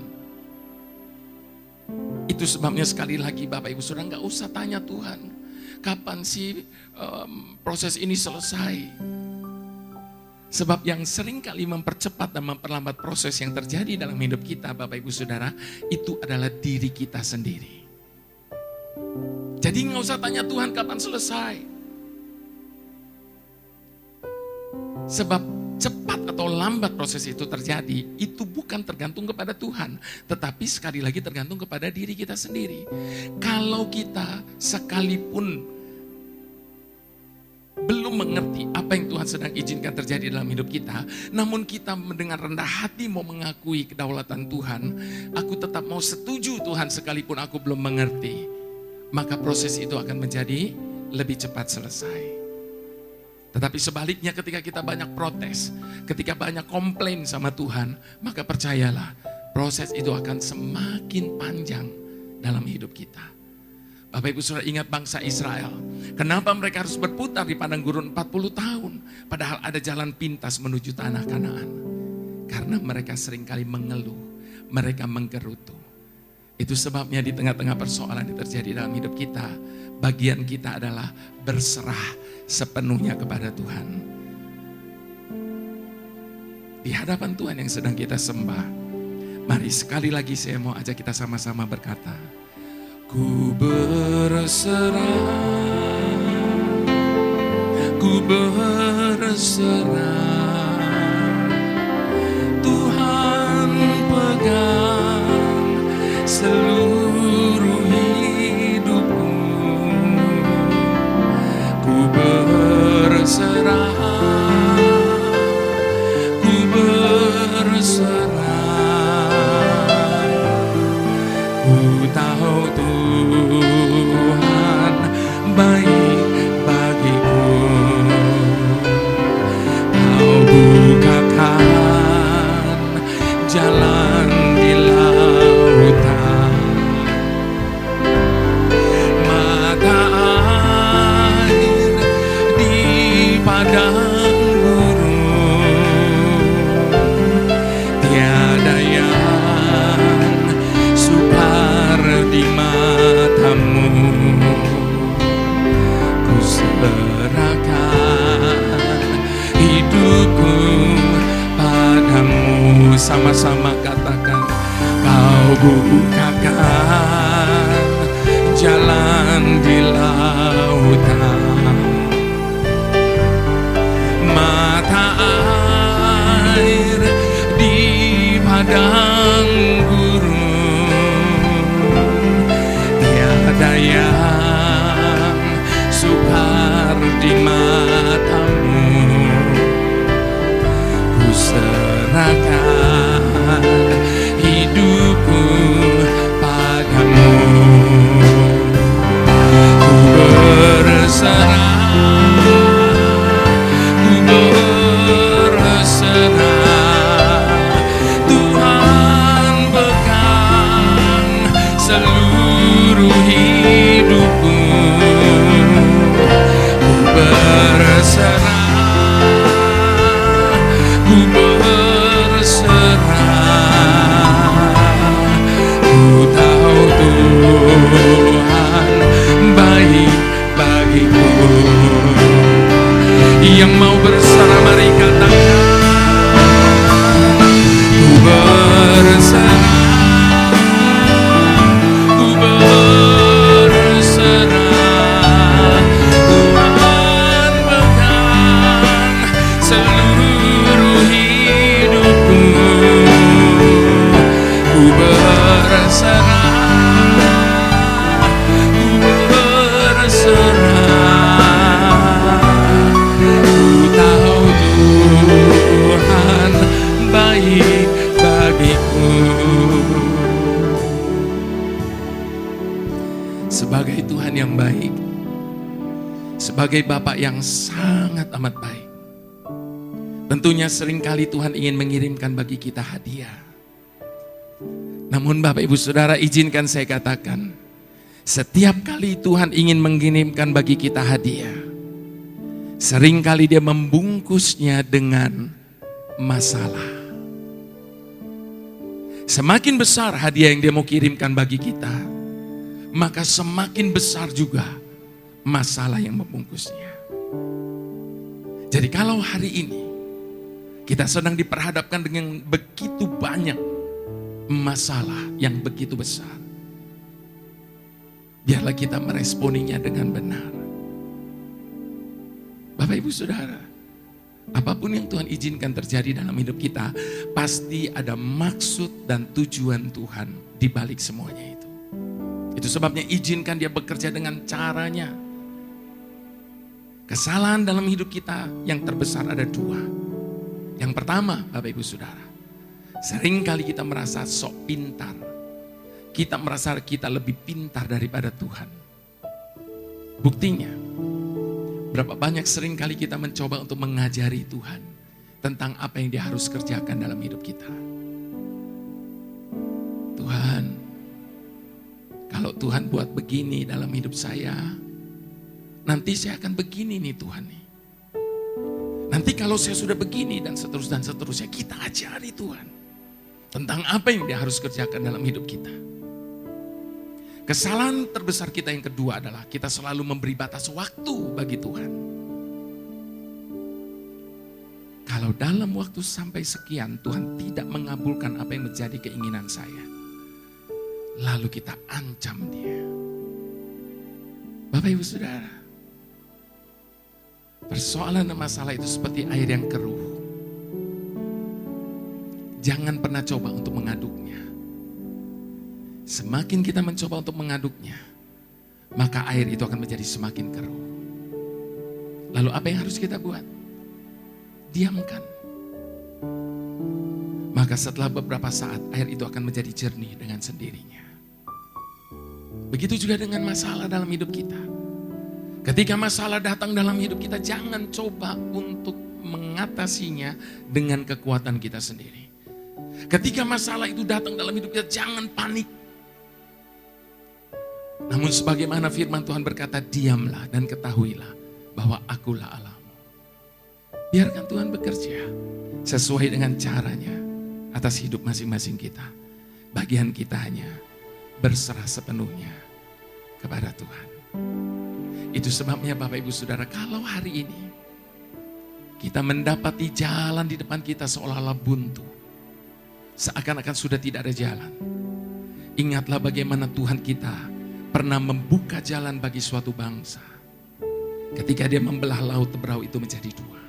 Itu sebabnya sekali lagi Bapak Ibu Saudara, gak usah tanya Tuhan, kapan sih proses ini selesai. Sebab yang sering kali mempercepat dan memperlambat proses yang terjadi dalam hidup kita Bapak Ibu Saudara, itu adalah diri kita sendiri. Jadi gak usah tanya Tuhan kapan selesai. Sebab cepat atau lambat proses itu terjadi, itu bukan tergantung kepada Tuhan, tetapi sekali lagi tergantung kepada diri kita sendiri. Kalau kita sekalipun belum mengerti apa yang Tuhan sedang izinkan terjadi dalam hidup kita, namun kita dengan rendah hati mau mengakui kedaulatan Tuhan, aku tetap mau setuju Tuhan sekalipun aku belum mengerti, maka proses itu akan menjadi lebih cepat selesai. Tetapi sebaliknya ketika kita banyak protes, ketika banyak komplain sama Tuhan, maka percayalah proses itu akan semakin panjang dalam hidup kita. Bapak Ibu Saudara, ingat bangsa Israel. Kenapa mereka harus berputar di padang gurun 40 tahun, padahal ada jalan pintas menuju tanah Kanaan? Karena mereka seringkali mengeluh, mereka menggerutu. Itu sebabnya di tengah-tengah persoalan yang terjadi dalam hidup kita, bagian kita adalah berserah sepenuhnya kepada Tuhan. Di hadapan Tuhan yang sedang kita sembah, mari sekali lagi saya mau ajak kita sama-sama berkata, ku berserah, ku berserah, Tuhan pegang seluruh hidupku. Ku berserah, ku berserah. Ku tahu Tuhan baik bagiku. Kau bukakan jalan di lautan, mata air di padang gurun. Tiada yang sukar di matamu. Ku serahkan hidupku padamu. Sama-sama katakan, kau bukakan jalan di lautan, mata air di padang padang gurun, tiada yang sukar di matamu. Ku serahkan hidupku padamu. Ku berserah, ku berserah. Tuhan pegang seluruh hidupku. Ku berserah, ku berserah. Ku tahu Tuhan baik bagiku. Yang mau berserah mari katakan, ku berserah, ku berserah. Tuhan pegang seluruh hidupku. Ku berserah, ku berserah. Ku tahu Tuhan baik bagiku. Sebagai Tuhan yang baik, sebagai Bapa yang sangat amat baik, tentunya seringkali Tuhan ingin mengirimkan bagi kita hadiah. Namun Bapak Ibu Saudara, izinkan saya katakan, setiap kali Tuhan ingin mengirimkan bagi kita hadiah, seringkali Dia membungkusnya dengan masalah. Semakin besar hadiah yang Dia mau kirimkan bagi kita, maka semakin besar juga masalah yang membungkusnya. Jadi kalau hari ini kita sedang diperhadapkan dengan begitu banyak masalah yang begitu besar, biarlah kita meresponinya dengan benar. Bapak Ibu Saudara, apapun yang Tuhan izinkan terjadi dalam hidup kita, pasti ada maksud dan tujuan Tuhan di balik semuanya itu. Itu sebabnya izinkan Dia bekerja dengan caranya. Kesalahan dalam hidup kita yang terbesar ada dua. Yang pertama, Bapak Ibu Saudara, seringkali kita merasa sok pintar. Kita merasa kita lebih pintar daripada Tuhan. Buktinya, berapa banyak seringkali kita mencoba untuk mengajari Tuhan tentang apa yang Dia harus kerjakan dalam hidup kita. Tuhan, kalau Tuhan buat begini dalam hidup saya, nanti saya akan begini nih Tuhan nih. Nanti kalau saya sudah begini dan seterusnya, kita ajari Tuhan tentang apa yang Dia harus kerjakan dalam hidup kita. Kesalahan terbesar kita yang kedua adalah kita selalu memberi batas waktu bagi Tuhan. Kalau dalam waktu sampai sekian Tuhan tidak mengabulkan apa yang menjadi keinginan saya, lalu kita ancam Dia. Bapak Ibu Saudara, persoalan dan masalah itu seperti air yang keruh. Jangan pernah coba untuk mengaduknya. Semakin kita mencoba untuk mengaduknya, maka air itu akan menjadi semakin keruh. Lalu apa yang harus kita buat? Diamkan. Maka setelah beberapa saat air itu akan menjadi jernih dengan sendirinya. Begitu juga dengan masalah dalam hidup kita. Ketika masalah datang dalam hidup kita, jangan coba untuk mengatasinya dengan kekuatan kita sendiri. Ketika masalah itu datang dalam hidup kita, jangan panik. Namun sebagaimana firman Tuhan berkata, diamlah dan ketahuilah bahwa akulah Allahmu. Biarkan Tuhan bekerja sesuai dengan caranya atas hidup masing-masing kita. Bagian kita hanya berserah sepenuhnya kepada Tuhan. Itu sebabnya Bapak Ibu Saudara, kalau hari ini kita mendapati jalan di depan kita seolah-olah buntu, seakan-akan sudah tidak ada jalan, ingatlah bagaimana Tuhan kita pernah membuka jalan bagi suatu bangsa ketika Dia membelah laut Teberau itu menjadi dua.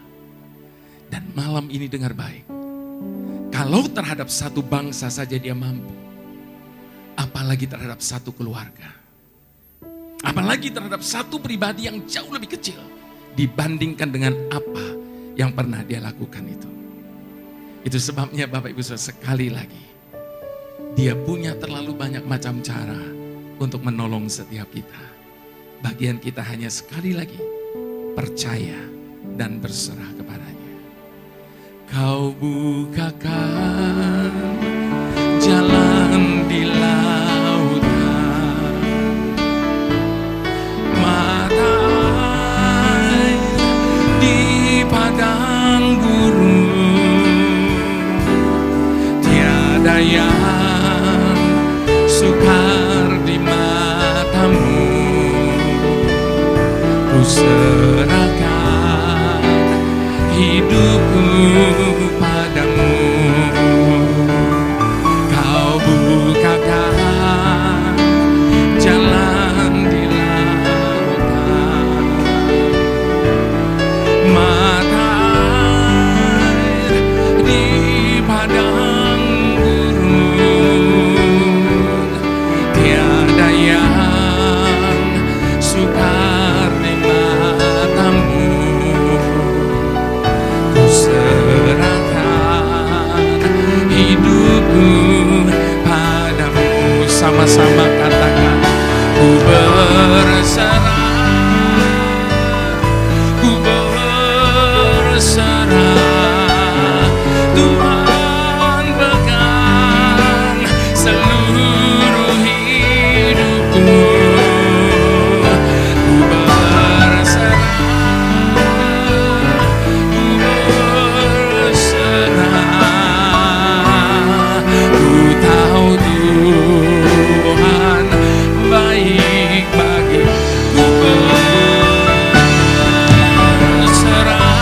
Dan malam ini dengar baik, Kalau terhadap satu bangsa saja dia mampu, apalagi terhadap satu keluarga. Apalagi terhadap satu pribadi yang jauh lebih kecil dibandingkan dengan apa yang pernah dia lakukan itu. Itu sebabnya Bapak Ibu Saudara, sekali lagi, dia punya terlalu banyak macam cara untuk menolong setiap kita. Bagian kita hanya sekali lagi percaya dan berserah kepadanya. Kau bukakan jalan di lautan, mata air di padang gurun, tiada yang sukar di matamu. Ku serahkan hidupku padamu. Kau bukakan jalan di lautan, mata air di padang gurun, tiada yang sukar di matamu. Ku serahkan hidupku padamu. Sama-sama katakan, ku berserah, ku berserah. Tuhan pegang seluruh hidupku. Ku berserah, ku berserah. Ku tahu Tuhan baik bagiku. Ku berserah.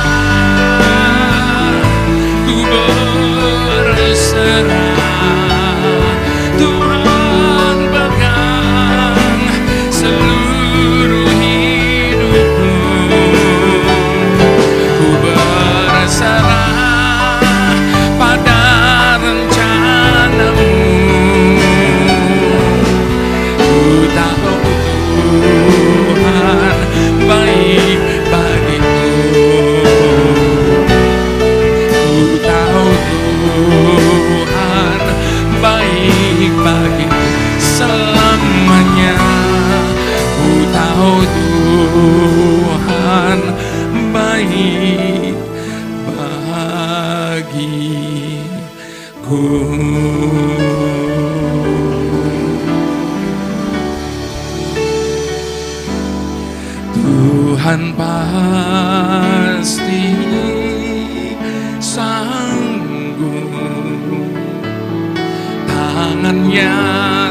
Tuhan pegang seluruh hidupku. Ku berserah pada rencanamu. Ku tahu Tuhan baik bagiku. Ku tahu Tuhan baik bagiku selamanya. Ku tahu Tuhan baik bagiku. Tuhan pasti sanggup, tangannya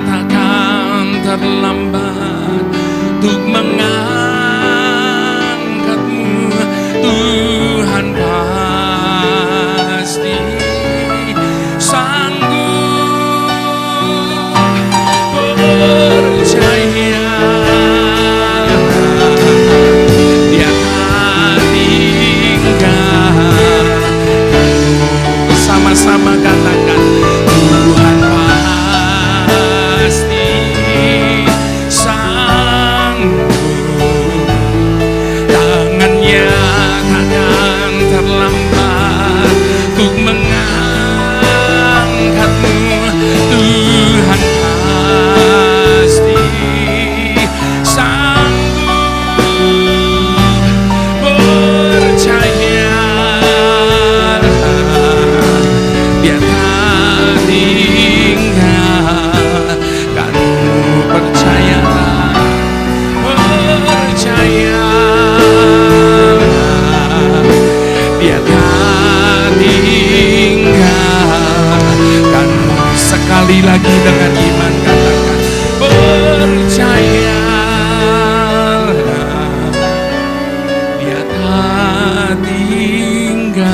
takkan terlambat untuk mengangkatmu. Tuhan pasti sanggup, percaya. Dia tak tinggal. Sama-sama katakan, Tuhan pasti sanggup, tangannya takkan terlambat untuk mengangkatmu. Tuhan pasti sanggup, percaya. Dia tak tinggalkanmu. Percayalah, percaya. Dia tak tinggalkanmu. Sekali lagi dengan iman katakan, percaya. Dia tak tinggalkanmu.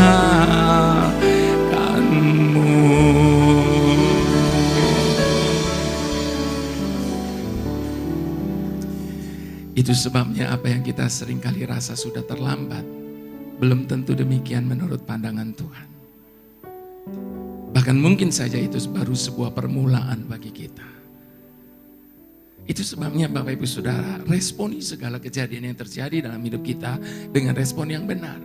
Itu sebabnya apa yang kita seringkali rasa sudah terlambat, belum tentu demikian menurut pandangan Tuhan. Bahkan mungkin saja itu baru sebuah permulaan bagi kita. Itu sebabnya Bapak Ibu Saudara, responi segala kejadian yang terjadi dalam hidup kita dengan respon yang benar.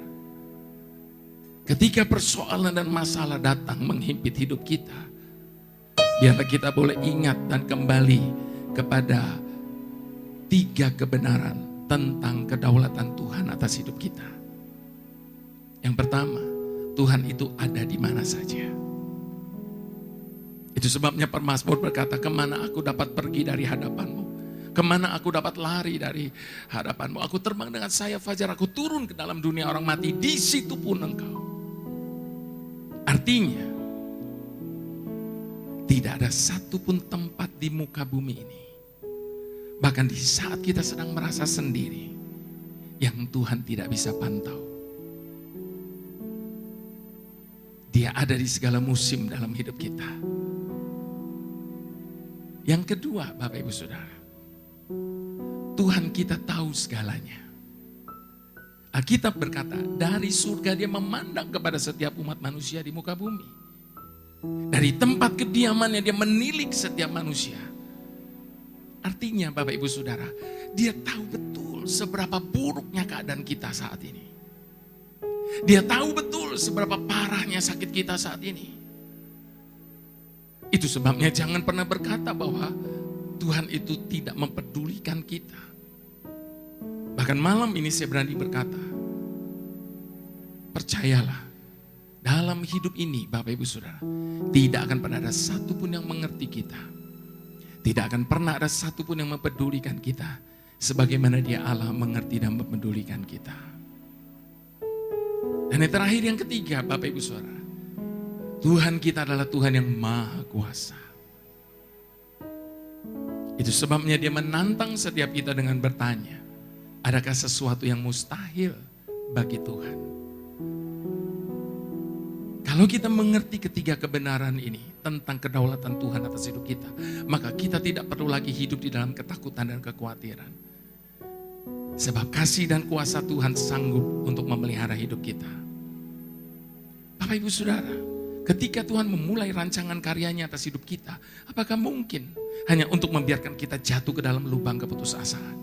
Ketika persoalan dan masalah datang menghimpit hidup kita, biarlah kita boleh ingat dan kembali kepada 3 kebenaran tentang kedaulatan Tuhan atas hidup kita. Yang pertama, Tuhan itu ada di mana saja. Itu sebabnya pemazmur berkata, kemana aku dapat pergi dari hadapanmu? Kemana aku dapat lari dari hadapanmu? Aku terbang dengan sayap fajar, aku turun ke dalam dunia orang mati, di situ pun engkau. Artinya, tidak ada satupun tempat di muka bumi ini, bahkan di saat kita sedang merasa sendiri, yang Tuhan tidak bisa pantau. Dia ada di segala musim dalam hidup kita. Yang kedua, Bapak Ibu Saudara, Tuhan kita tahu segalanya. Alkitab berkata, dari surga dia memandang kepada setiap umat manusia di muka bumi. Dari tempat kediamannya dia menilik setiap manusia. Artinya Bapak Ibu Saudara, dia tahu betul seberapa buruknya keadaan kita saat ini. Dia tahu betul seberapa parahnya sakit kita saat ini. Itu sebabnya jangan pernah berkata bahwa Tuhan itu tidak mempedulikan kita. Bahkan malam ini saya berani berkata, percayalah, dalam hidup ini Bapak Ibu Saudara, tidak akan pernah ada satupun yang mengerti kita. Tidak akan pernah ada satupun yang mempedulikan kita, sebagaimana Dia Allah mengerti dan mempedulikan kita. Dan yang terakhir, yang ketiga Bapak Ibu Saudara, Tuhan kita adalah Tuhan yang Maha Kuasa. Itu sebabnya Dia menantang setiap kita dengan bertanya, adakah sesuatu yang mustahil bagi Tuhan? Kalau kita mengerti ketiga kebenaran ini tentang kedaulatan Tuhan atas hidup kita, maka kita tidak perlu lagi hidup di dalam ketakutan dan kekhawatiran. Sebab kasih dan kuasa Tuhan sanggup untuk memelihara hidup kita. Bapak Ibu Saudara, ketika Tuhan memulai rancangan karyanya atas hidup kita, apakah mungkin hanya untuk membiarkan kita jatuh ke dalam lubang keputusasaan?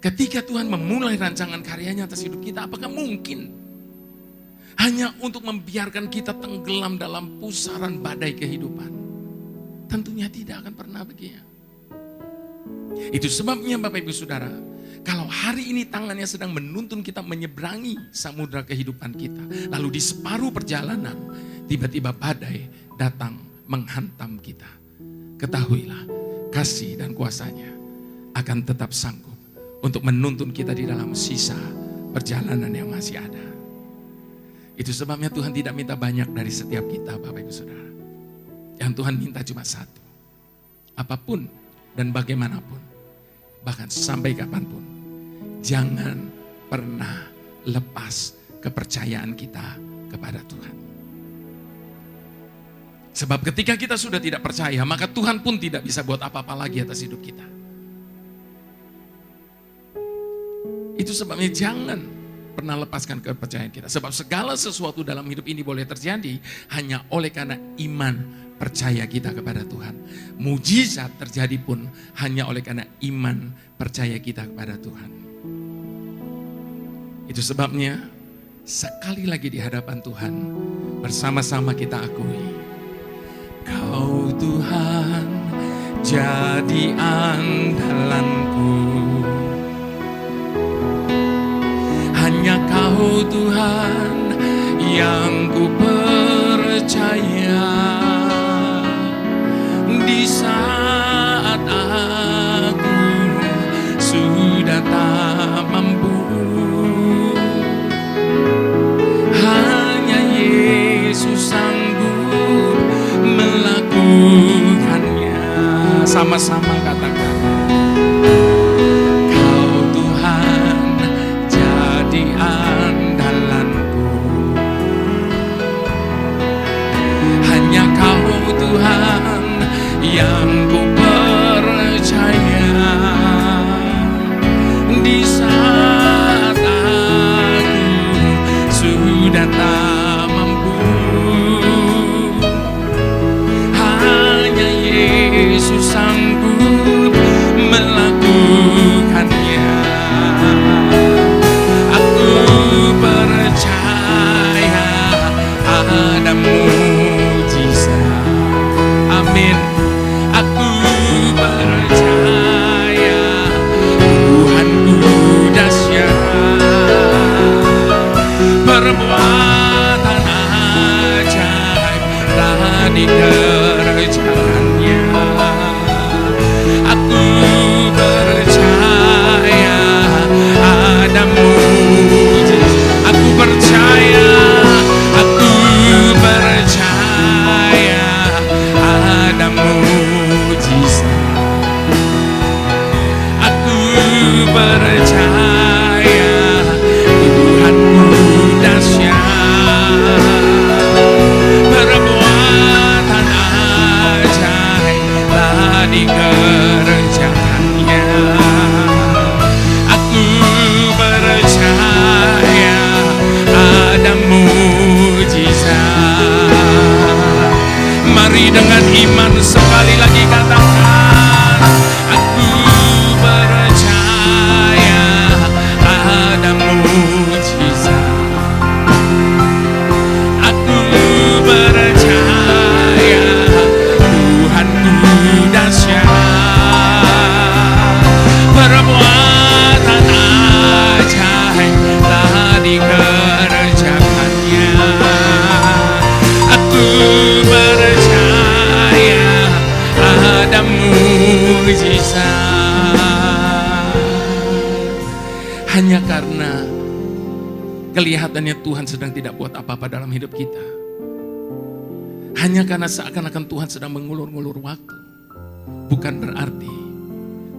Ketika Tuhan memulai rancangan karyanya atas hidup kita, apakah mungkin hanya untuk membiarkan kita tenggelam dalam pusaran badai kehidupan? Tentunya tidak akan pernah begitu. Itu sebabnya Bapak Ibu Saudara, kalau hari ini tangannya sedang menuntun kita menyeberangi samudra kehidupan kita, lalu di separuh perjalanan tiba-tiba badai datang menghantam kita, ketahuilah kasih dan kuasanya akan tetap sanggup untuk menuntun kita di dalam sisa perjalanan yang masih ada. Itu sebabnya Tuhan tidak minta banyak dari setiap kita Bapak Ibu Saudara. Yang Tuhan minta cuma satu. Apapun dan bagaimanapun, bahkan sampai kapanpun, jangan pernah lepas kepercayaan kita kepada Tuhan. Sebab ketika kita sudah tidak percaya, maka Tuhan pun tidak bisa buat apa-apa lagi atas hidup kita. Itu sebabnya jangan pernah lepaskan kepercayaan kita. Sebab segala sesuatu dalam hidup ini boleh terjadi hanya oleh karena iman percaya kita kepada Tuhan. Mujizat terjadi pun hanya oleh karena iman percaya kita kepada Tuhan. Itu sebabnya sekali lagi di hadapan Tuhan bersama-sama kita akui, Kau Tuhan jadi andalanku. Hanya Kau Tuhan yang ku percaya. Di saat aku sudah tak mampu, hanya Yesus sanggup melakukannya. Sama-sama katakan, Kau Tuhan jadi andalanku. Hanya Kau Tuhan yang ku percaya. Di saat aku sudah tak mampu, amin. Aku percaya Tuhanku dahsyat, perbuatan ajaib telah dikerjakannya. Aku percaya ada mujizat. Aku percaya ada mujizat. Aku percaya Tuhanku dahsyat, perbuatan ajaib telah dikerjakannya. Aku percaya ada mujizat. Mari dengan iman sekali lagi katakan, aku percaya ada mujizat. Aku percaya Tuhanku dahsyat, perbuatan ajaib telah dikerjakannya. Aku percaya ada mujizat. Hanya karena kelihatannya Tuhan sedang tidak buat apa-apa dalam hidup kita, hanya karena seakan-akan Tuhan sedang mengulur-ngulur waktu, bukan berarti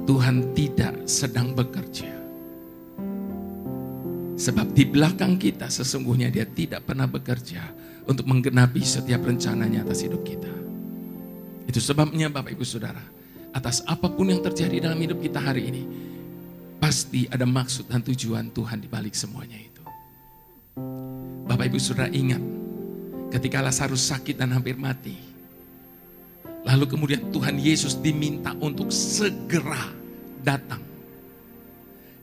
Tuhan tidak sedang bekerja. Sebab di belakang kita sesungguhnya Dia tidak pernah bekerja untuk menggenapi setiap rencananya atas hidup kita. Itu sebabnya Bapak Ibu Saudara, atas apapun yang terjadi dalam hidup kita hari ini, pasti ada maksud dan tujuan Tuhan di balik semuanya itu. Bapak Ibu Saudara ingat, ketika Lazarus sakit dan hampir mati, lalu kemudian Tuhan Yesus diminta untuk segera datang.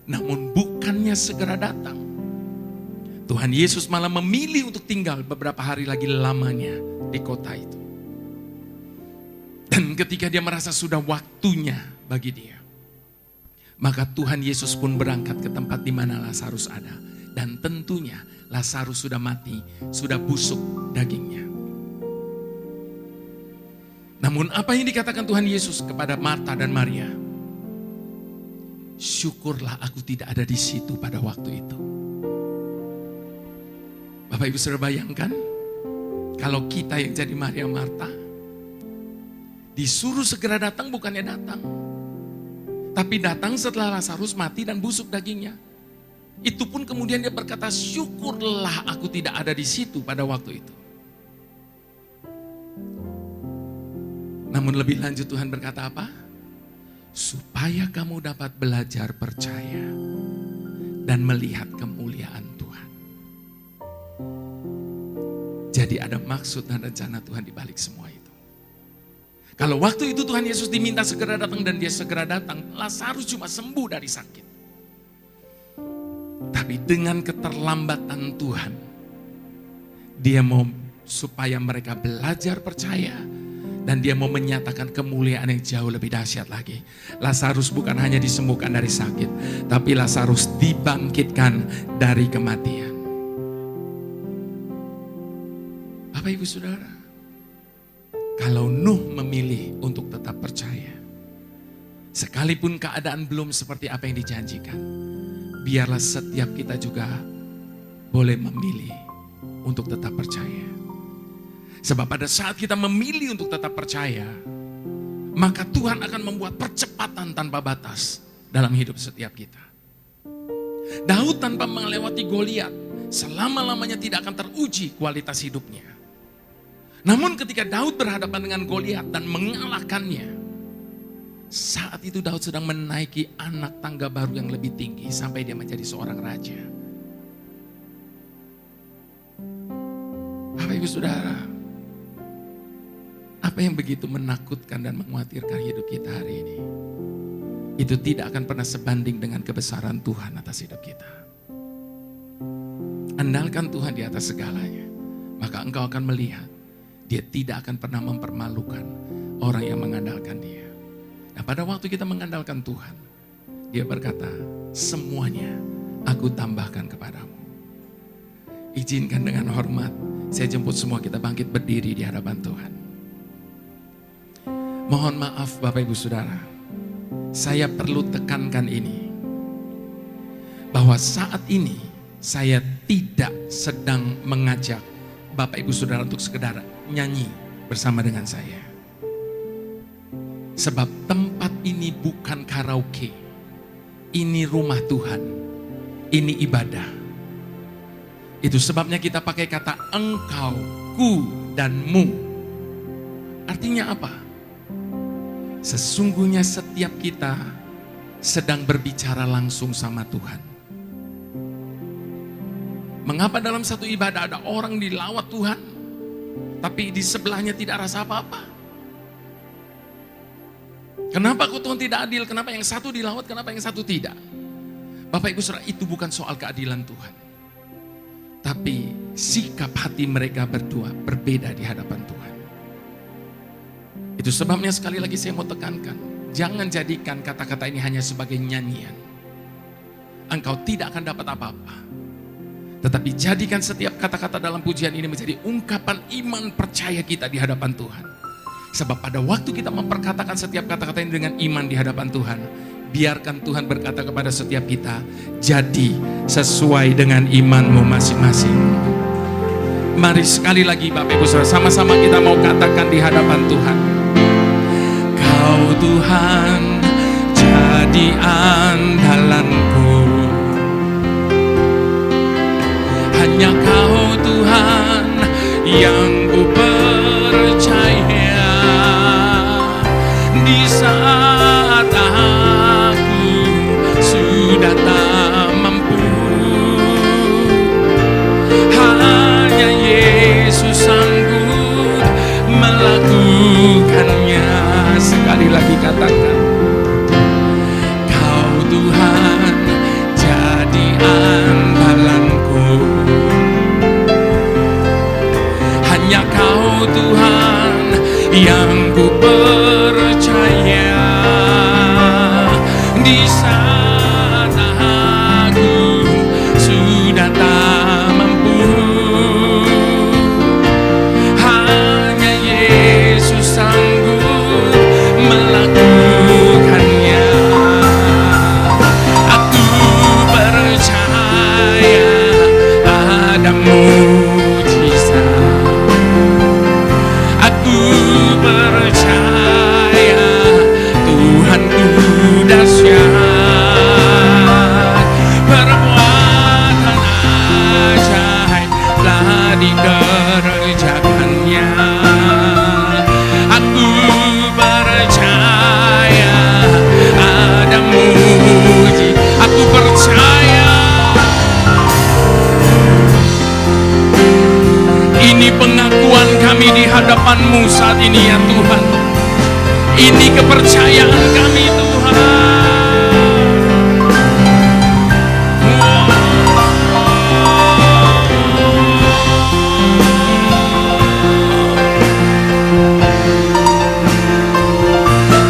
Namun bukannya segera datang, Tuhan Yesus malah memilih untuk tinggal beberapa hari lagi lamanya di kota itu. Dan ketika dia merasa sudah waktunya bagi dia, maka Tuhan Yesus pun berangkat ke tempat di mana Lazarus ada. Dan tentunya Lazarus sudah mati, sudah busuk dagingnya. Namun apa yang dikatakan Tuhan Yesus kepada Marta dan Maria? Syukurlah aku tidak ada di situ pada waktu itu. Bapak Ibu Saudara bayangkan, kalau kita yang jadi Maria Marta, disuruh segera datang bukannya datang. Tapi datang setelah Lazarus mati dan busuk dagingnya. Itu pun kemudian dia berkata, syukurlah aku tidak ada di situ pada waktu itu. Namun lebih lanjut Tuhan berkata apa? Supaya kamu dapat belajar percaya dan melihat kemuliaan Tuhan. Jadi ada maksud dan rencana Tuhan di balik semua itu. Kalau waktu itu Tuhan Yesus diminta segera datang dan dia segera datang, Lazarus cuma sembuh dari sakit. Tapi dengan keterlambatan Tuhan, dia mau supaya mereka belajar percaya dan dia mau menyatakan kemuliaan yang jauh lebih dahsyat lagi. Lazarus bukan hanya disembuhkan dari sakit, tapi Lazarus dibangkitkan dari kematian. Bapak Ibu Saudara, kalau Nuh memilih untuk tetap percaya, sekalipun keadaan belum seperti apa yang dijanjikan, biarlah setiap kita juga boleh memilih untuk tetap percaya. Sebab pada saat kita memilih untuk tetap percaya, maka Tuhan akan membuat percepatan tanpa batas dalam hidup setiap kita. Daud tanpa melewati Goliat, selama-lamanya tidak akan teruji kualitas hidupnya. Namun ketika Daud berhadapan dengan Goliat dan mengalahkannya, saat itu Daud sedang menaiki anak tangga baru yang lebih tinggi sampai dia menjadi seorang raja. Bapak Ibu Saudara, apa yang begitu menakutkan dan mengkhawatirkan hidup kita hari ini, itu tidak akan pernah sebanding dengan kebesaran Tuhan atas hidup kita. Andalkan Tuhan di atas segalanya, maka engkau akan melihat Dia tidak akan pernah mempermalukan orang yang mengandalkan Dia. Nah, pada waktu kita mengandalkan Tuhan, Dia berkata, semuanya aku tambahkan kepadamu. Izinkan dengan hormat, saya jemput semua kita bangkit berdiri di hadapan Tuhan. Mohon maaf Bapak Ibu Saudara, saya perlu tekankan ini, bahwa saat ini saya tidak sedang mengajak Bapak Ibu Saudara untuk sekedar nyanyi bersama dengan saya. Sebab tempat ini bukan karaoke, ini rumah Tuhan, ini ibadah. Itu sebabnya kita pakai kata engkau, ku, dan mu. Artinya apa? Sesungguhnya setiap kita sedang berbicara langsung sama Tuhan. Mengapa dalam satu ibadah ada orang dilawat Tuhan, tapi di sebelahnya tidak rasa apa-apa? Kenapa kok Tuhan tidak adil? Kenapa yang satu dilawat, kenapa yang satu tidak? Bapak Ibu Saudara, itu bukan soal keadilan Tuhan. Tapi sikap hati mereka berdua berbeda di hadapan Tuhan. Itu sebabnya sekali lagi saya mau tekankan, jangan jadikan kata-kata ini hanya sebagai nyanyian. Engkau tidak akan dapat apa-apa. Tetapi jadikan setiap kata-kata dalam pujian ini menjadi ungkapan iman percaya kita di hadapan Tuhan. Sebab pada waktu kita memperkatakan setiap kata-kata ini dengan iman di hadapan Tuhan, biarkan Tuhan berkata kepada setiap kita, jadi sesuai dengan imanmu masing-masing. Mari sekali lagi Bapak Ibu Saudara, sama-sama kita mau katakan di hadapan Tuhan. Kau Tuhan jadi andalanku, hanya Kau Tuhan yang ku percaya. Di saat aku sudah tak mampu, hanya Yesus sanggup melakukannya. Sekali lagi katakan, Kau Tuhan jadi andalanku, hanya Kau Tuhan yang ku percaya. Di saat aku sudah tak mampu, hanya Yesus sanggup melakukannya. Aku percaya ada mujizat. Aku percaya Tuhanku dahsyat, perbuatan ajaib telah dikerjakannya. Aku percaya ada mujizat. Aku percaya. Ini pengakuan kami di hadapan-Mu saat ini ya Tuhan. Ini kepercayaan kami Tuhan.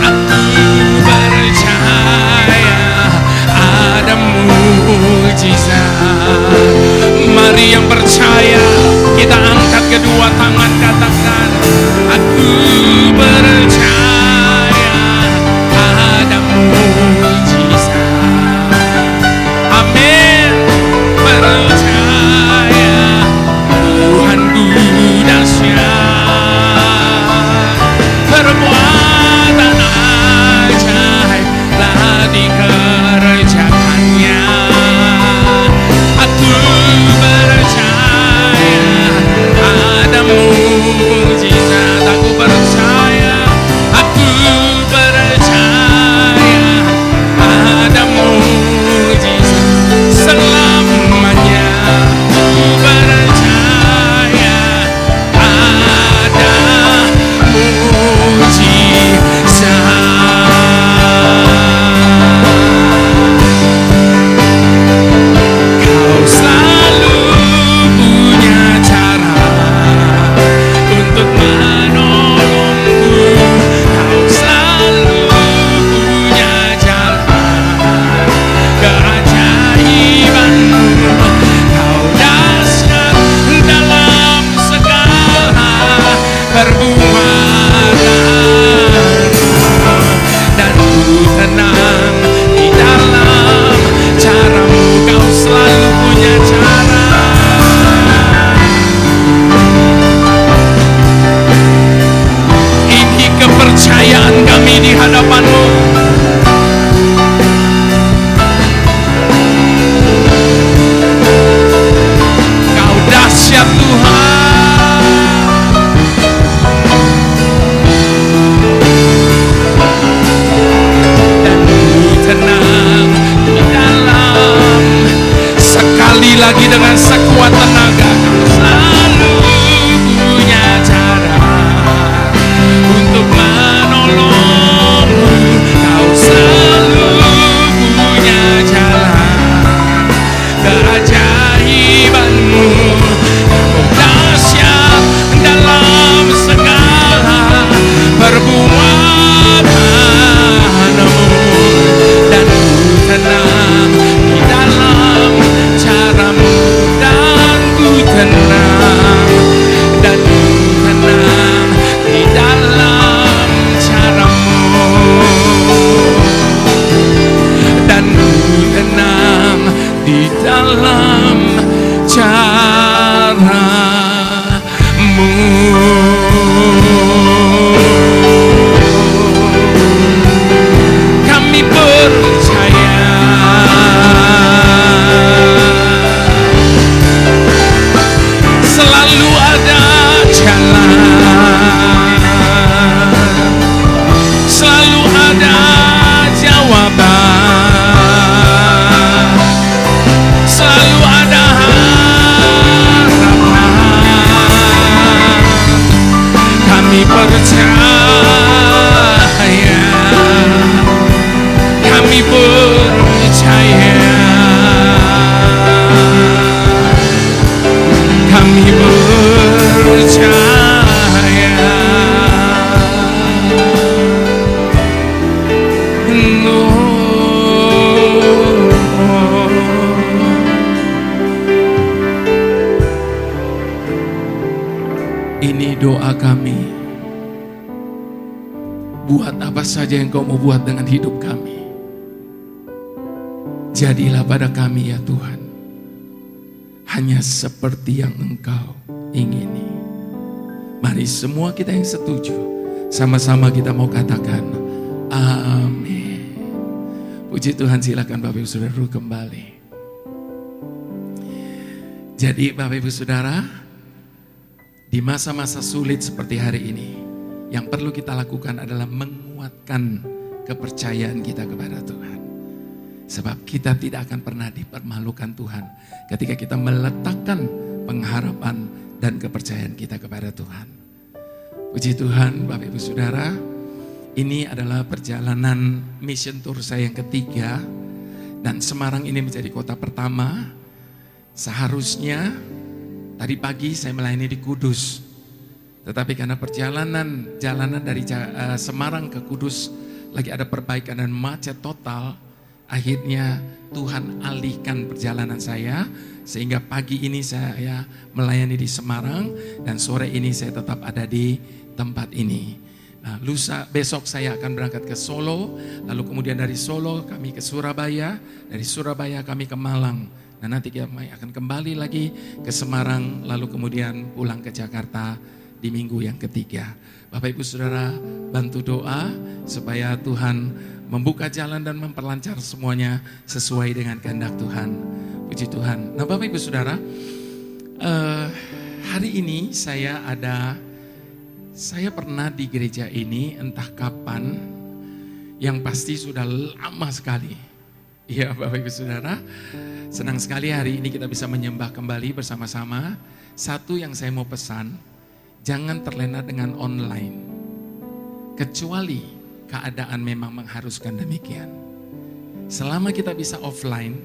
Aku percaya ada mujizat. Mari yang percaya, kita angkat kedua tangan, katakan, aku percaya ada mujizat. buat apa saja yang Kau mau buat dengan hidup kami. Jadilah pada kami ya Tuhan, hanya seperti yang Engkau ingini. Mari semua kita yang setuju, sama-sama kita mau katakan, amin. Puji Tuhan, silakan Bapak Ibu Saudara kembali. Jadi Bapak Ibu Saudara, di masa-masa sulit seperti hari ini, yang perlu kita lakukan adalah menguatkan kepercayaan kita kepada Tuhan. Sebab kita tidak akan pernah dipermalukan Tuhan ketika kita meletakkan pengharapan dan kepercayaan kita kepada Tuhan. Puji Tuhan Bapak Ibu Saudara, ini adalah perjalanan mission tour saya yang ketiga. Dan Semarang ini menjadi kota pertama. Seharusnya tadi pagi saya melayani di Kudus. Tetapi karena jalanan dari Semarang ke Kudus lagi ada perbaikan dan macet total, akhirnya Tuhan alihkan perjalanan saya sehingga pagi ini saya melayani di Semarang dan sore ini saya tetap ada di tempat ini. Nah, besok saya akan berangkat ke Solo, lalu kemudian dari Solo kami ke Surabaya, dari Surabaya kami ke Malang. Nah, nanti kita akan kembali lagi ke Semarang, lalu kemudian pulang ke Jakarta di minggu yang ketiga. Bapak Ibu Saudara, bantu doa supaya Tuhan membuka jalan dan memperlancar semuanya sesuai dengan kehendak Tuhan. Puji Tuhan. Nah Bapak Ibu Saudara, hari ini saya pernah di gereja ini entah kapan, yang pasti sudah lama sekali. Iya Bapak Ibu Saudara, senang sekali hari ini kita bisa menyembah kembali bersama-sama. Satu yang saya mau pesan, jangan terlena dengan online. Kecuali keadaan memang mengharuskan demikian. Selama kita bisa offline,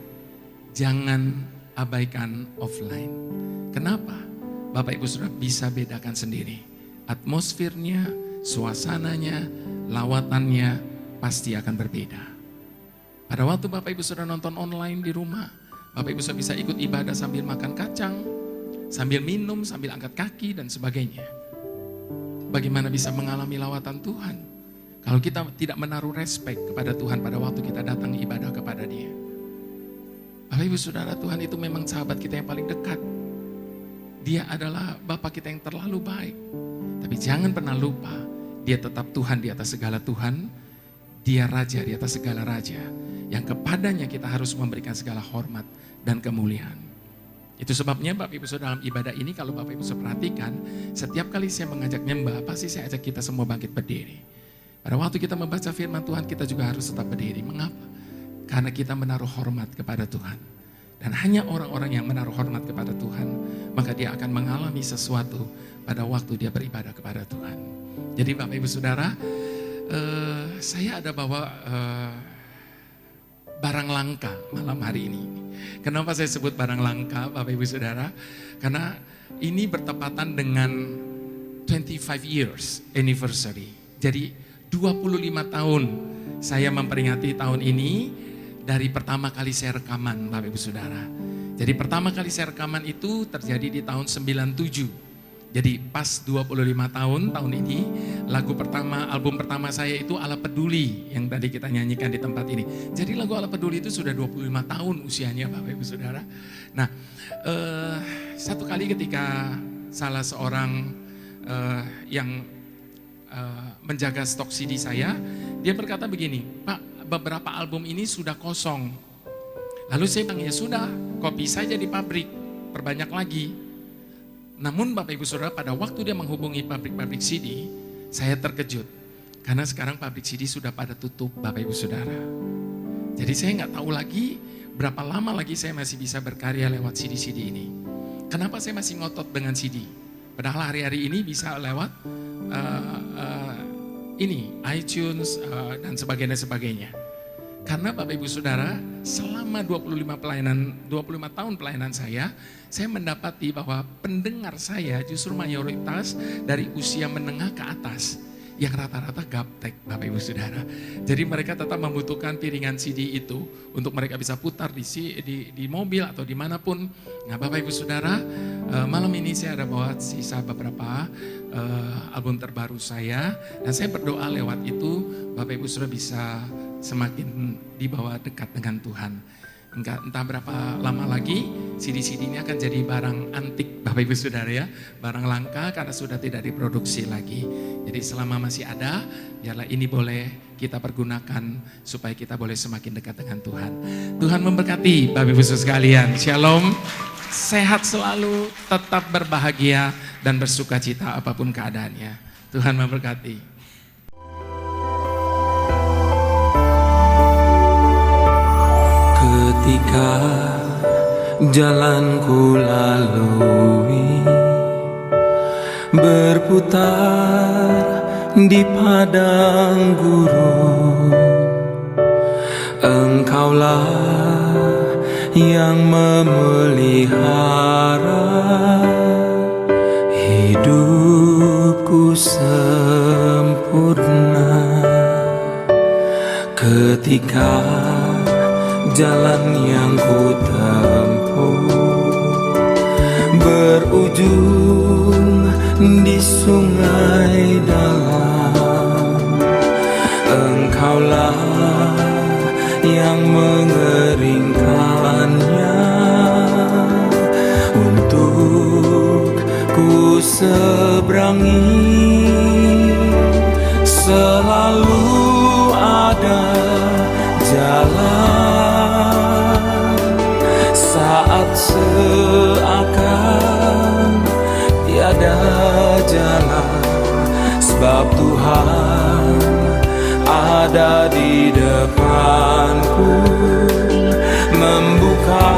jangan abaikan offline. Kenapa? Bapak Ibu Saudara bisa bedakan sendiri. Atmosfernya, suasananya, lawatannya pasti akan berbeda. Pada waktu Bapak Ibu Saudara nonton online di rumah, Bapak Ibu Saudara bisa ikut ibadah sambil makan kacang, sambil minum, sambil angkat kaki dan sebagainya. Bagaimana bisa mengalami lawatan Tuhan kalau kita tidak menaruh respek kepada Tuhan pada waktu kita datang ibadah kepada Dia? Bapak Ibu Saudara, Tuhan itu memang sahabat kita yang paling dekat. Dia adalah Bapa kita yang terlalu baik. Tapi jangan pernah lupa, Dia tetap Tuhan di atas segala Tuhan. Dia Raja di atas segala Raja, yang kepadanya kita harus memberikan segala hormat dan kemuliaan. Itu sebabnya Bapak Ibu Saudara, dalam ibadah ini kalau Bapak Ibu Saudara perhatikan, setiap kali saya mengajak nyembah, pasti saya ajak kita semua bangkit berdiri. Pada waktu kita membaca firman Tuhan, kita juga harus tetap berdiri. Mengapa? Karena kita menaruh hormat kepada Tuhan. Dan hanya orang-orang yang menaruh hormat kepada Tuhan, maka dia akan mengalami sesuatu pada waktu dia beribadah kepada Tuhan. Jadi Bapak Ibu Saudara, saya ada bawa barang langka malam hari ini. Kenapa saya sebut barang langka Bapak Ibu Saudara? Karena ini bertepatan dengan 25 years anniversary. Jadi 25 tahun saya memperingati tahun ini dari pertama kali saya rekaman Bapak Ibu Saudara. Jadi pertama kali saya rekaman itu terjadi di tahun 97. Jadi pas 25 tahun ini, lagu pertama, album pertama saya itu Allah Peduli yang tadi kita nyanyikan di tempat ini. Jadi lagu Allah Peduli itu sudah 25 tahun usianya Bapak Ibu Saudara. Nah, satu kali ketika salah seorang yang menjaga stok CD saya, dia berkata begini, Pak, beberapa album ini sudah kosong. Lalu saya bilang, ya sudah, kopi saja di pabrik, perbanyak lagi. Namun Bapak Ibu Saudara, pada waktu dia menghubungi pabrik-pabrik CD, saya terkejut. Karena sekarang pabrik CD sudah pada tutup Bapak Ibu Saudara. Jadi saya nggak tahu lagi berapa lama lagi saya masih bisa berkarya lewat CD-CD ini. Kenapa saya masih ngotot dengan CD? Padahal hari-hari ini bisa lewat iTunes dan sebagainya. Karena Bapak Ibu Saudara, selama 25 tahun pelayanan saya mendapati bahwa pendengar saya justru mayoritas dari usia menengah ke atas. yang rata-rata gaptek, Bapak Ibu Saudara. Jadi mereka tetap membutuhkan piringan CD itu untuk mereka bisa putar di mobil atau dimanapun. Nah Bapak Ibu Saudara, malam ini saya ada bawa sisa beberapa album terbaru saya. Dan saya berdoa lewat itu Bapak Ibu Saudara bisa semakin dibawa dekat dengan Tuhan. Entah berapa lama lagi CD-CD ini akan jadi barang antik Bapak Ibu Saudara ya. Barang langka karena sudah tidak diproduksi lagi. Jadi selama masih ada, biarlah ini boleh kita pergunakan supaya kita boleh semakin dekat dengan Tuhan. Tuhan memberkati Bapak Ibu Saudara sekalian. Shalom, sehat selalu, tetap berbahagia dan bersuka cita apapun keadaannya. Tuhan memberkati. Ketika jalanku lalui berputar di padang gurun, Engkaulah yang memelihara hidupku sempurna. Ketika jalan yang ku tempuh berujung di sungai dalam, Engkaulah yang mengeringkannya untuk ku seberangi. Selalu ada jalan saat seakan tiada jalan, sebab Tuhan ada di depanku, membuka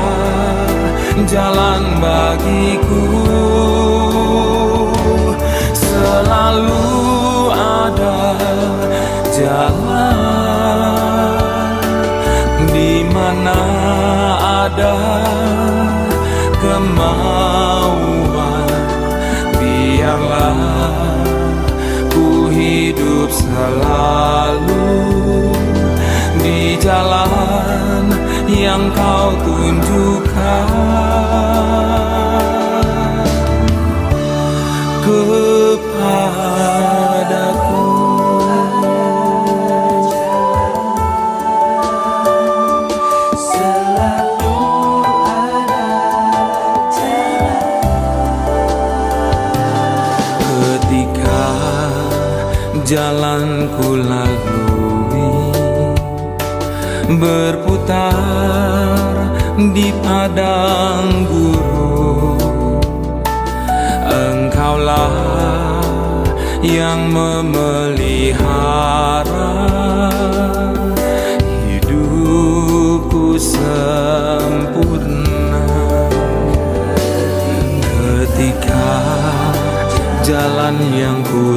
jalan bagiku. Selalu ada jalan di mana ada kemauan. Biarlah ku hidup selalu di jalan yang Kau tunjukkan kepadaku. Jalanku lalui berputar di padang gurun, Engkaulah yang memelihara hidupku sempurna. Ketika jalan yang ku